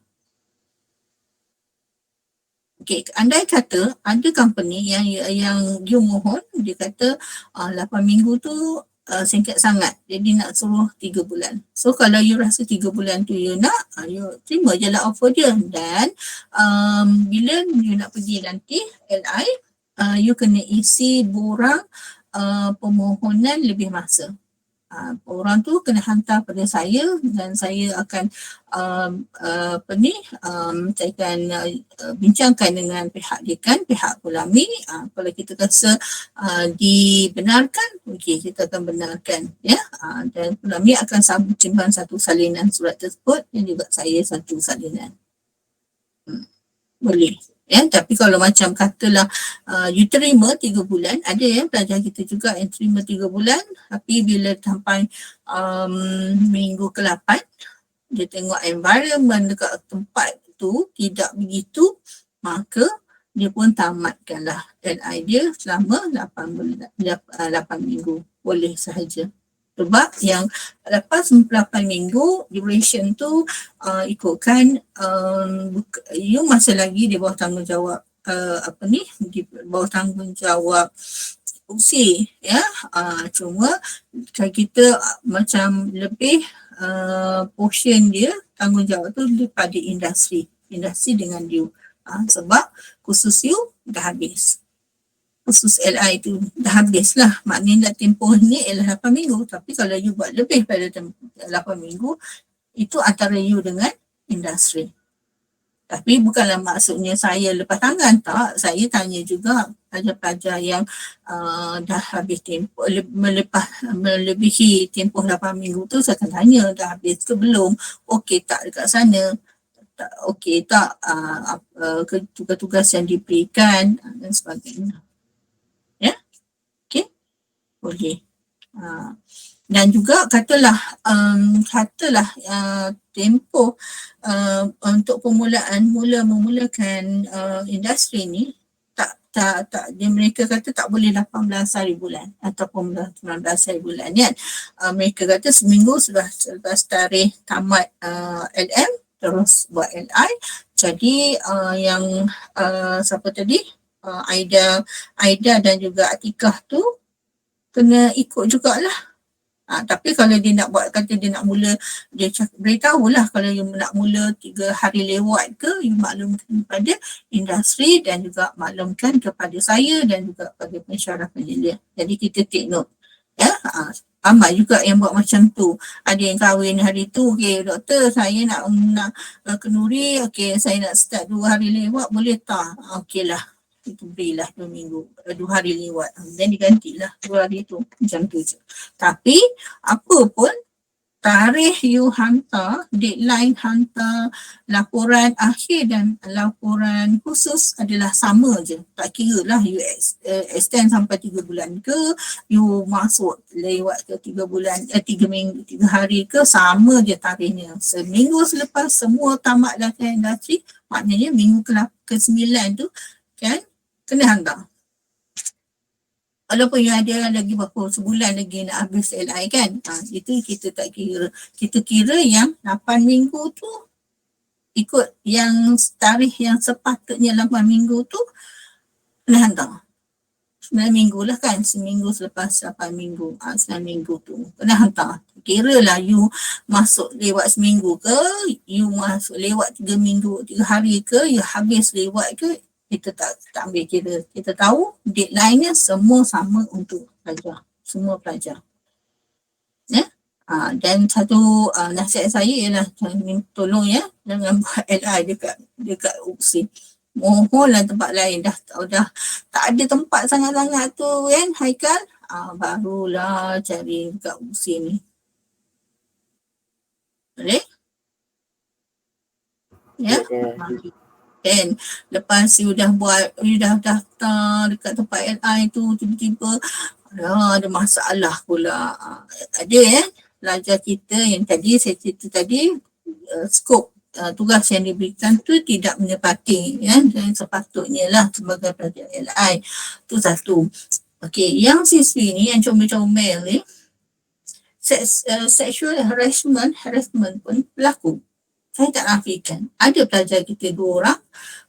Okey, andai kata ada company yang you mohon, dia kata 8 minggu tu singkat sangat, jadi nak suruh 3 bulan. So kalau you rasa 3 bulan tu you nak, you terima je lah offer dia. Dan bila you nak pergi nanti LI, you kena isi borang permohonan lebih masa. Orang tu kena hantar pada saya dan saya akan saya akan bincangkan dengan pihak dekan, pihak Pulami. Kalau kita rasa dibenarkan, okey, kita akan benarkan, ya. Dan Pulami akan simpan satu salinan surat tersebut dan juga saya satu salinan. Boleh. Ya, tapi kalau macam katalah you terima 3 bulan, ada yang pelajar kita juga yang terima 3 bulan, tapi bila sampai minggu ke-8, dia tengok environment dekat tempat tu tidak begitu, maka dia pun tamatkanlah LI dia selama 8 minggu. Boleh sahaja. Sebab yang lepas 8 minggu duration tu ikutkan you masih lagi di bawah tanggungjawab di bawah tanggungjawab UPSI, ya. Cuma kita macam lebih portion dia tanggungjawab tu daripada industri dengan you. Sebab khusus you dah habis. Khusus LI tu dah habis lah. Maknanya nak tempoh ni ialah 8 minggu. Tapi kalau you buat lebih pada 8 minggu, itu antara you dengan industri. Tapi bukanlah maksudnya saya lepas tangan, tak. Saya tanya juga pelajar-pelajar yang dah habis tempoh, melebihi tempoh 8 minggu tu, saya akan tanya dah habis ke belum, okey tak dekat sana, okey tak tugas-tugas yang diberikan dan sebagainya. Ya, okey, boleh. Dan juga katalah tempoh untuk memulakan industri ni tak dia mereka kata tak boleh 18 hari bulan ataupun 19 hari bulan kan. Mereka kata seminggu sudah selepas tarikh tamat LM terus buat LI. Jadi yang siapa tadi Aida dan juga Atikah tu kena ikut jugalah Tapi kalau dia nak buat, kata dia nak mula, dia beritahulah kalau you nak mula 3 hari lewat ke, you maklumkan kepada industri dan juga maklumkan kepada saya dan juga kepada pensyarah penyelia. Jadi kita take note. Ya, ramai juga yang buat macam tu. Ada yang kahwin hari tu, okey doktor saya nak kenduri, okey saya nak start 2 hari lewat, boleh tak? Okeylah, itu berilah 2 minggu, 2 hari lewat. Dan digantilah 2 hari tu, macam tu je. Tapi apa pun tarikh you hantar, deadline hantar laporan akhir dan laporan khusus adalah sama je. Tak kira lah you extend sampai 3 bulan ke, you masuk lewat ke 3 bulan, 3 minggu, 3 hari ke, sama je tarikhnya. Seminggu selepas semua tamat latihan industri, maknanya minggu ke-9 tu kan kena hantar. Walaupun you ada lagi berapa sebulan lagi nak habis LI kan, itu kita tak kira. Kita kira yang 8 minggu tu ikut yang tarikh yang sepatutnya 8 minggu tu kena hantar. 9 minggu lah kan, seminggu selepas 8 minggu, 9 minggu tu kena hantar. Kira lah you masuk lewat seminggu ke, you masuk lewat 3 minggu, 3 hari ke, you habis lewat ke, kita tak ambil kira. Kita tahu deadline-nya semua sama untuk pelajar. Semua pelajar. Ya? Dan satu nasihat saya ialah tolong ya, jangan buat LI dekat UPSI. Mohonlah tempat lain. Dah tak ada tempat sangat-sangat tu kan, Haikal. Barulah cari dekat UPSI ni. Boleh? Ya? Kan lepas you dah buat, you dah daftar dekat tempat LI tu, tiba-tiba ada masalah pula. Ada pelajar kita yang tadi saya cerita tadi, skop tugas yang diberikan tu tidak menepati ya, dan sepatutnya lah sebagai pelajar LI. Tu satu. Okey, yang siswi ni yang comel-comel ni, sexual harassment pun berlaku. Saya tak nafikan. Ada pelajar kita 2 orang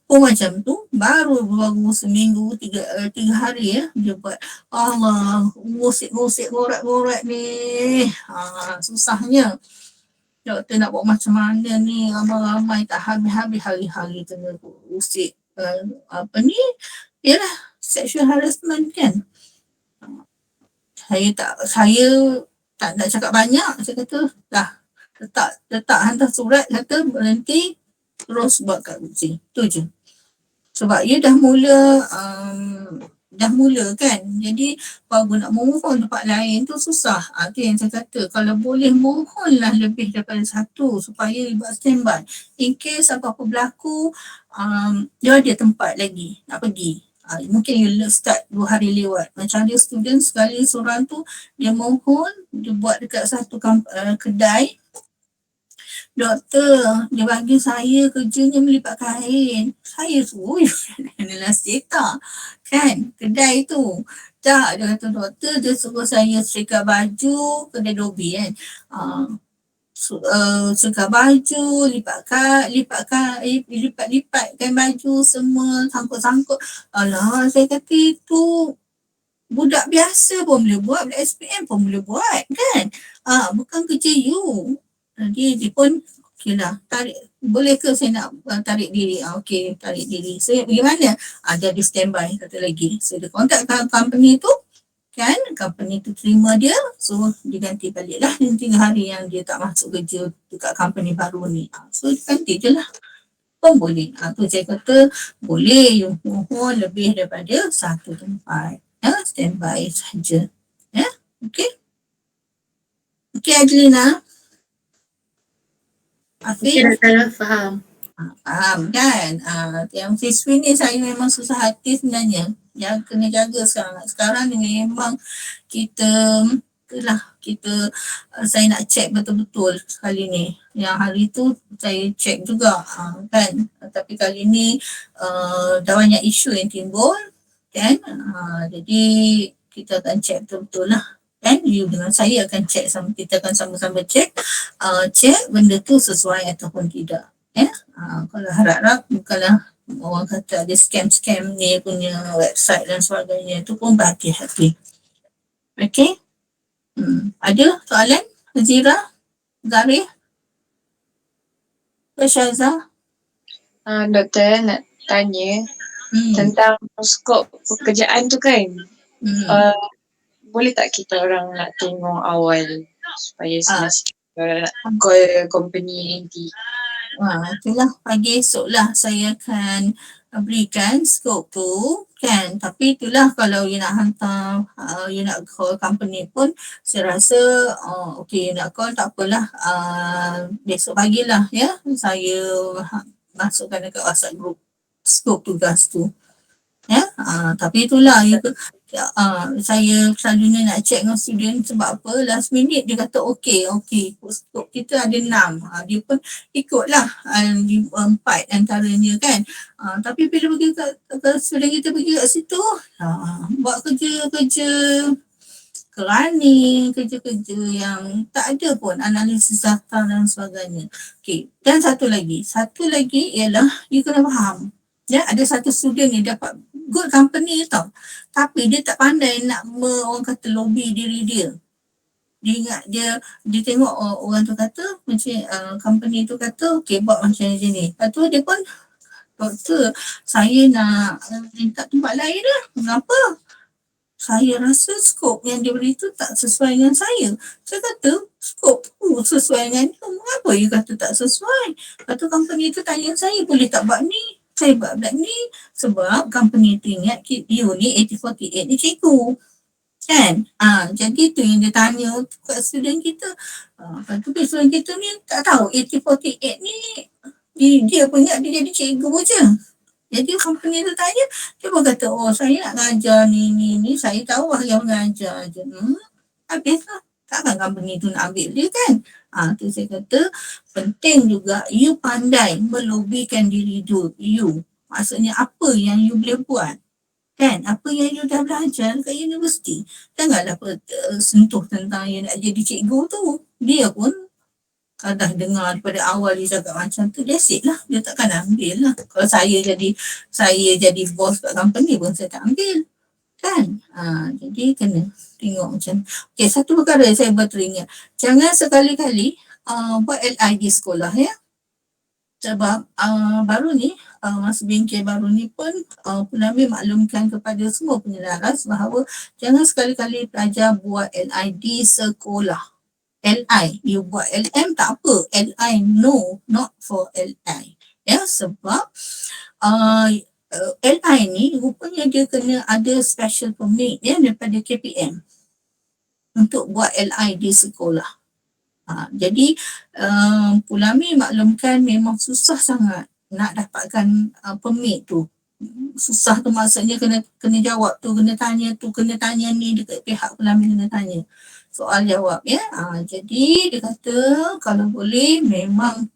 pun macam tu, baru seminggu, 3 hari ya, dia buat Allah, ngosik ngorat-ngorat ni. Susahnya. Doktor nak buat macam mana ni, ramai-ramai tak habis-habis hari-hari kena usik. Yalah, sexual harassment kan. Saya tak nak cakap banyak, saya kata dah. Letak hantar surat, kata berhenti, terus buat kat uji. Tu je. Sebab ia dah mula kan. Jadi baru nak mohon tempat lain tu susah. Tu yang saya kata, kalau boleh mohonlah lebih daripada 1 supaya buat standby. In case apa-apa berlaku, dia ada tempat lagi nak pergi. Mungkin you start 2 hari lewat. Macam ada student sekali seorang tu, dia mohon, dia buat dekat satu kedai. Doktor, dia bagi saya kerjanya melipat kain. Saya suruh adalah seta kan, kedai tu. Tak, dia kata doktor, dia suruh saya setrika baju, kedai Dobi kan. Setrika baju, lipat-lipatkan baju semua, sangkut-sangkut. Alah, saya kata itu budak biasa pun boleh buat, budak SPM pun boleh buat kan. Bukan kerja you. Jadi dia pun okeylah, boleh ke saya nak tarik diri? Okey, tarik diri. Saya bagaimana? Dia di standby kata lagi. So dia kontak company tu kan, company tu terima dia, so diganti balik lah 3 hari yang dia tak masuk kerja dekat company baru ni. So ganti je lah. Pun boleh. Tu saya kata boleh you mohon lebih daripada 1 tempat. Standby saja. Ya, okey. Okey Adlina. Afiq? Faham. Faham kan? Yang siswi ni saya memang susah hati sebenarnya. Yang kena jaga sekarang. Sekarang ni memang saya nak check betul-betul kali ni. Yang hari tu saya check juga kan. Tapi kali ni dah banyak isu yang timbul kan. Jadi kita akan check betul-betul lah. Kan you dengan saya akan check kita akan sama-sama check benda tu sesuai ataupun tidak kalau harap-harap bukanlah orang kata ada scam ni punya website dan sebagainya, tu pun berhati-hati. Okay, Ada soalan? Nazira? Zarif? Syazah? Doktor nak tanya tentang skop pekerjaan tu kan. Boleh tak kita orang nak tengok awal supaya semasa kita nak call company nanti? Itulah pagi esok lah saya akan berikan skop tu kan. Tapi itulah kalau you nak hantar, you nak call company pun saya rasa okay, you nak call tak apalah, besok pagilah ya saya masukkan dekat WhatsApp group skop tugas tu. Ya, tapi itulah saya selalunya nak check dengan student sebab apa, last minute dia kata okey, skop kita ada 6, dia pun ikutlah 4 antaranya kan. Tapi bila pergi ke student kita pergi kat situ, buat kerja kerani, kerja-kerja yang tak ada pun analisis data dan sebagainya. Okey, dan satu lagi ialah you kena faham. Ya, ada satu student ni dapat good company tau. Tapi dia tak pandai nak orang kata lobby diri dia. Dia ingat dia tengok orang tu kata macam company tu kata okey buat macam ni. Lepas tu dia pun doktor saya nak minta tempat lain dah. Kenapa? Saya rasa skop yang dia beri tu tak sesuai dengan saya. Saya kata skop tu sesuai dengan dia. Mengapa you kata tak sesuai? Lepas tu company tu tanya saya boleh tak buat ni? Saya buat ni sebab company tu ingat you ni 8048 ni cikgu. Kan? Jadi tu yang dia tanya kat student kita. Lepas tu student kita ni tak tahu 8048 ni dia pun ingat dia jadi cikgu je. Jadi company tu tanya, dia pun kata saya nak ngajar ni, saya tahu lah yang mengajar je. Habislah. Takkan company tu nak ambil dia kan? Tu saya kata penting juga you pandai melobikan diri you. Maksudnya apa yang you boleh buat. Kan? Apa yang you dah belajar kat universiti. Janganlah sentuh tentang you nak jadi cikgu tu. Dia pun dah dengar daripada awal dia cakap macam tu, that's it lah. Dia takkan ambil lah. Kalau saya jadi bos kat company pun saya tak ambil. Kan? Jadi kena tengok macam. Okay, satu perkara saya teringat. Jangan sekali-kali buat LI di sekolah ya. Sebab baru ni, masa bengkel baru ni pun Pulami maklumkan kepada semua penyelaras bahawa jangan sekali-kali pelajar buat LI di sekolah. LI, you buat LM tak apa. LI, no, not for LI. Ya, sebab LI ni rupanya dia kena ada special permit ya daripada KPM untuk buat LI di sekolah. Jadi Pulami maklumkan memang susah sangat nak dapatkan permit tu. Susah tu maksudnya kena jawab tu, kena tanya ni dekat pihak Pulami kena tanya. Soal jawab ya. Jadi dia kata kalau boleh memang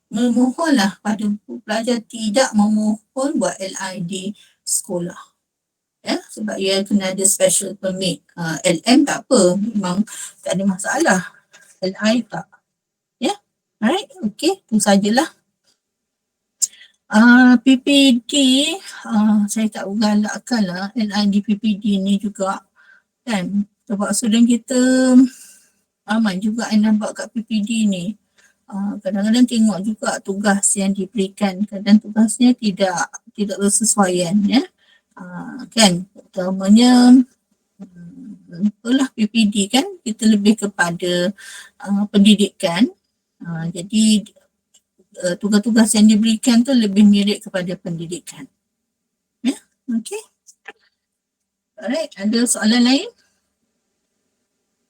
memohonlah pada pelajar tidak memohon buat LI di sekolah. Ya, sebab ia kena ada special permit. LM tak apa, memang tak ada masalah. LI tak. Ya, alright, okay, itu sajalah. PPD, saya tak galakkan lah LI di PPD ni juga. Kan, sebab student kita ramai juga yang nampak kat PPD ni. Kadang-kadang tengok juga tugas yang diberikan, kadang tugasnya tidak bersesuaian ya. Kan, utamanya itulah PPD kan, kita lebih kepada pendidikan. Jadi tugas-tugas yang diberikan tu lebih mirip kepada pendidikan. Ya, okey. Alright, ada soalan lain?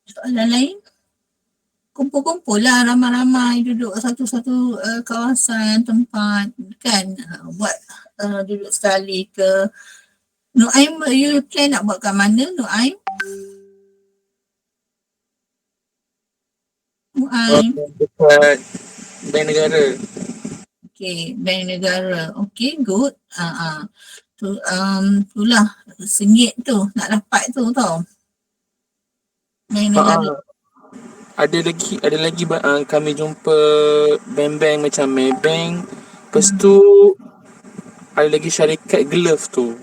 Soalan lain? Kumpul-kumpul lah ramai-ramai duduk satu-satu kawasan tempat kan, buat duduk sekali ke. Nuaim, you plan nak buat kat mana Nuaim? Nuaim? Dekat Bank Negara. Okay, Bank Negara. Okay, good. Itulah sengit tu nak dapat tu tau. Bank Negara. Ada lagi kami jumpa bank-bank macam Maybank. Lepas tu ada lagi syarikat glove tu.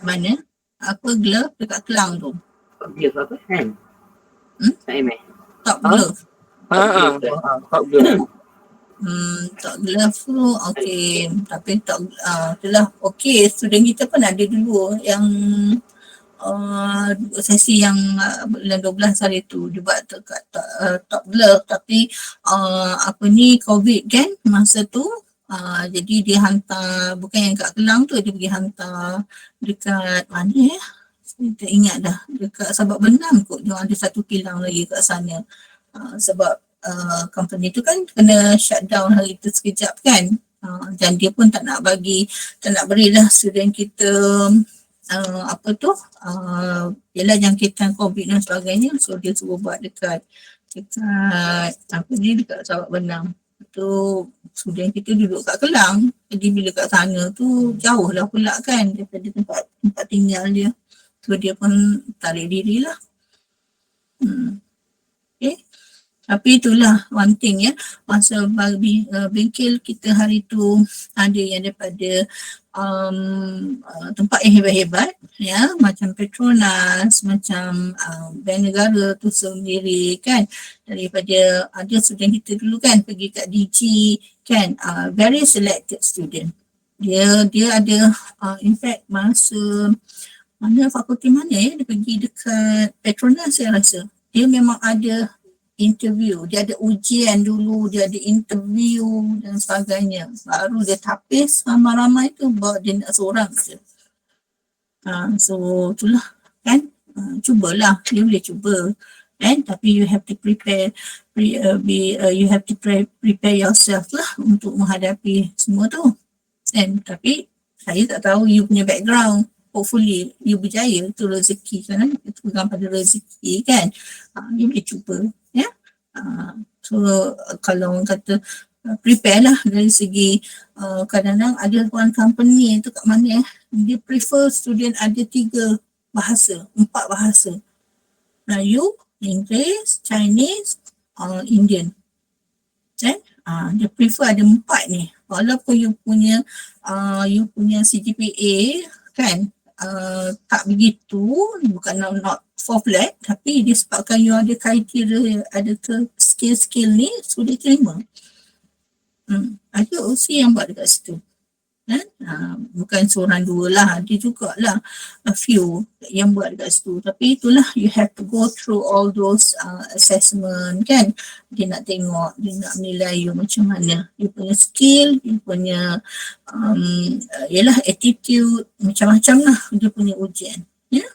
Mana? Apa glove dekat Kelang tu? Glove apa? Hand? Naim eh? Top glove. Top glove. Top glove tu okey, tapi itulah okey, student kita pun ada dulu yang sesi yang bulan 12 hari tu dia buat dekat top glove, tapi COVID kan masa tu, jadi dia hantar, bukan yang kat Kelang tu, dia pergi hantar dekat mana ya, saya tak ingat dah, dekat Sabak Benam kot, dia ada satu kilang lagi kat sana. Sebab company tu kan kena shutdown hari tu sekejap kan, dan dia pun tak nak berilah student kita ialah jangkitan COVID dan sebagainya, so dia suruh buat dekat Sabak Benam. Tu student kita duduk kat Kelang, jadi bila kat sana tu jauh lah pula kan daripada tempat tinggal dia, so dia pun tarik diri lah. Okay. Tapi itulah one thing ya, masa bengkel kita hari tu ada yang daripada tempat yang hebat-hebat ya, macam Petronas, macam Bank Negara tu sendiri kan, daripada ada student kita dulu kan pergi kat DG kan, very selected student. Dia ada in fact masa fakulti mana ya, dia pergi dekat Petronas saya rasa. Dia memang ada interview, dia ada ujian dulu, dia ada interview dan sebagainya. Baru dia tapis ramai-ramai tu, bawa dia nak seorang je. So itulah kan, cubalah, dia boleh cuba kan, tapi you have to prepare yourself lah untuk menghadapi semua tu. And tapi saya tak tahu you punya background, hopefully you berjaya, itu rezeki kan, itu pegang pada rezeki kan, you boleh cuba ya. So kalau orang kata prepare lah dari segi kadang-kadang ada one company tu kat mana dia prefer student ada 3 bahasa, 4 bahasa, Melayu, Inggeris, Chinese, Indian kan, dia prefer ada 4 ni, walaupun you punya CGPA kan tak begitu, bukan not for flat, tapi disebabkan you ada kriteria, ada skill ni, so dia terima. Ada OC yang buat dekat situ kan, bukan seorang dua lah, ada jugalah a few yang buat dekat situ. Tapi itulah, you have to go through all those assessment kan, dia nak tengok, dia nak menilai you macam mana, you punya skill, you punya attitude, macam-macam lah dia punya ujian ya.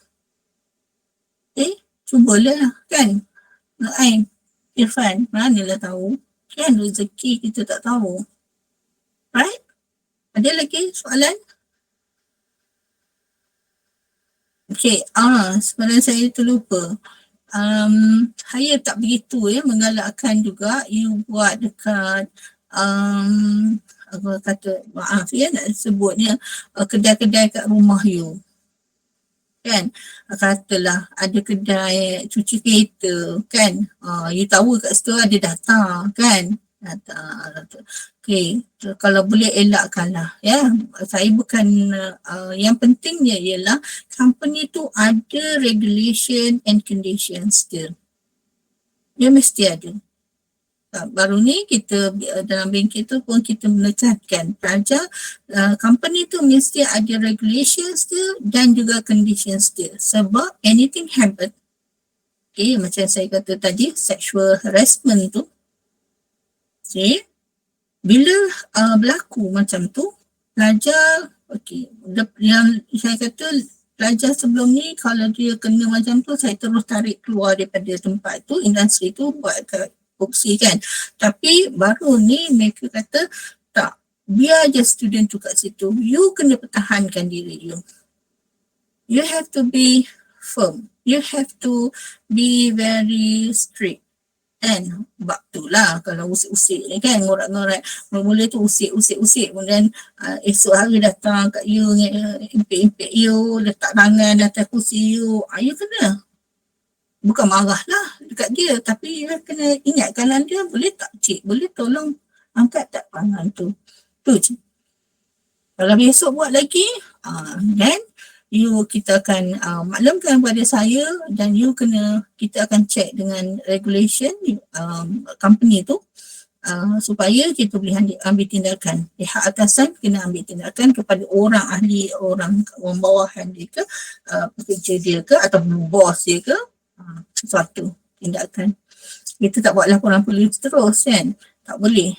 Cubalah kan, Naim, Irfan, manalah tahu kan, rezeki kita tak tahu, right? Ada lagi soalan? Okay, sebenarnya saya terlupa. Saya tak begitu ya menggalakkan juga you buat dekat maaf ya nak sebutnya, kedai-kedai kat rumah you kan, katalah ada kedai cuci kereta kan, you tahu kat situ ada data kan, okay, kalau boleh elakkanlah ya. Saya bukan yang pentingnya ialah company tu ada regulation and conditions dia mesti ada. Baru ni kita dalam bengkel tu pun kita menekankan pelajar, company tu mesti ada regulations dia dan juga conditions dia, sebab anything happen, okay, macam saya kata tadi sexual harassment tu, okay, bila berlaku macam tu, pelajar, okay, yang saya kata pelajar sebelum ni kalau dia kena macam tu, saya terus tarik keluar daripada tempat tu, industri tu buat opsi kan. Tapi baru ni mereka kata tak, biar je student tu kat situ, you kena pertahankan diri you. You have to be firm, you have to be very strict. Kan, sebab tu lah kalau usik-usik ni kan, ngorak-ngorak, mula-mula tu usik, kemudian esok hari datang kat you, impek-impek you, letak tangan atas kursi you, you kena, bukan marah lah dekat dia, tapi you kena ingatkan dia, boleh tak cik, boleh tolong angkat tak tangan tu, tu je. Kalau besok buat lagi, then kita akan maklumkan kepada saya dan kita akan check dengan regulation company tu supaya kita boleh ambil tindakan. Pihak atasan kena ambil tindakan kepada orang ahli, orang bawahan dia ke, pekerja dia ke atau bos dia ke, sesuatu tindakan. Kita tak buat laporan polis terus kan, tak boleh.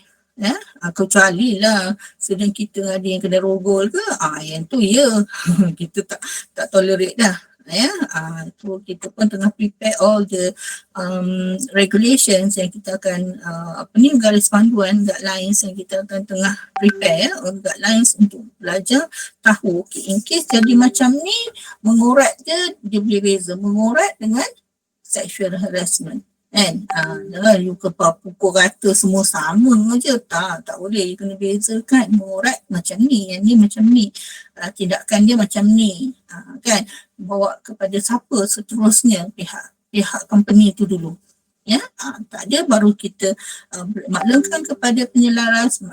Kecuali lah sedang kita ada yang kena rogol ke, yang tu kita tak tolerate dah. Tu kita pun tengah prepare all the regulations yang kita akan garis panduan, guidelines yang kita akan tengah prepare guidelines untuk belajar tahu in case jadi macam ni, mengurat dia boleh beza mengurat dengan sexual harassment. Kan? Jangan you pukul rata semua sama je. Tak boleh. You kena bezakan. Mengurat macam ni. Yang ni macam ni. Tindakan dia macam ni. Kan? Bawa kepada siapa seterusnya pihak company tu dulu. Ya, tak ada baru kita maklumkan kepada penyelaras,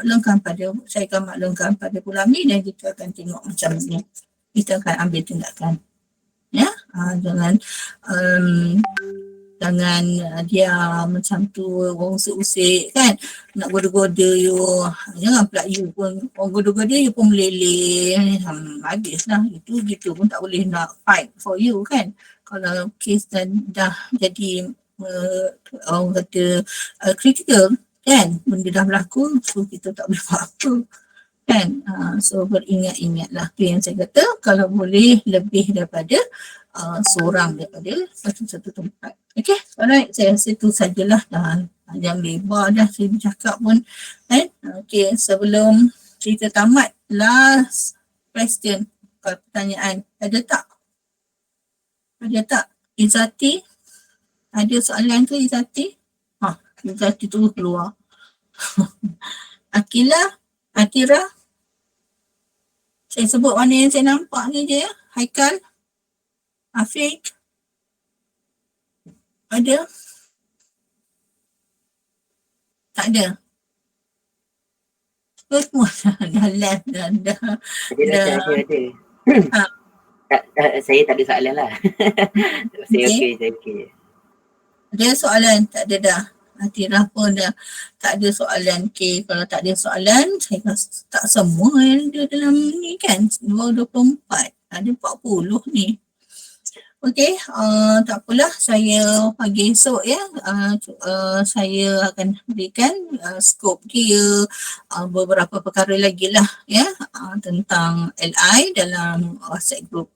saya akan maklumkan pada Pulami dan kita akan tengok macam ni. Kita akan ambil tindakan. Ya, jangan dia macam tu orang usik-usik kan, nak goda-goda you, jangan pula you pun orang goda-goda you pun meleleh, habislah. Itu gitu pun tak boleh nak fight for you kan. Kalau kes dah jadi orang kata critical kan, benda dah berlaku, so kita tak boleh buat apa kan. So beringat-ingatlah, tu yang saya kata, kalau boleh lebih daripada seorang daripada satu tempat. Okay, alright, saya rasa itu sajalah, dah panjang lebar dah saya bercakap pun. Okay, sebelum cerita tamat, last question, pertanyaan, ada tak Izati? Ada soalan ke Izati? Izati tu keluar. Akila, Atira, saya sebut mana yang saya nampak ni je. Haikal, Afiq, ada? Tak ada? Semua dah left dah. Ada. Saya tak ada soalan lah. Saya okey. Ada soalan? Tak ada dah. Atira pun dah tak ada soalan. Okay, kalau tak ada soalan, saya rasa tak semua yang ada dalam ni kan. 24, ada 40 ni. Okay, tak apalah, saya pagi esok saya akan berikan skop dia beberapa perkara lagi lah tentang LI dalam WhatsApp group.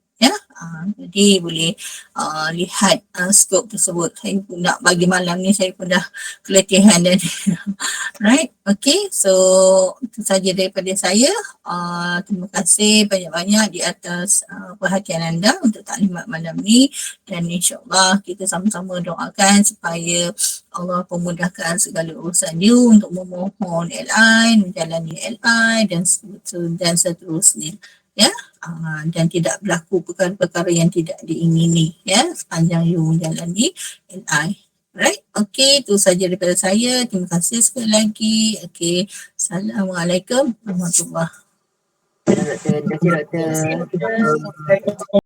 Jadi boleh lihat skop tersebut. Saya pun nak bagi malam ni, saya pun dah keletihan dan right, okay, so itu saja daripada saya. Terima kasih banyak-banyak di atas perhatian anda untuk taklimat malam ni, dan insyaAllah kita sama-sama doakan supaya Allah pemudahkan segala urusan you untuk memohon LI, menjalani LI dan seterusnya. Dan tidak berlaku perkara-perkara yang tidak diingini sepanjang you menjalani LI. Right? Okay, itu saja daripada saya. Terima kasih sekali lagi. Okay, Assalamualaikum warahmatullahi wabarakatuh. Terima kasih doktor.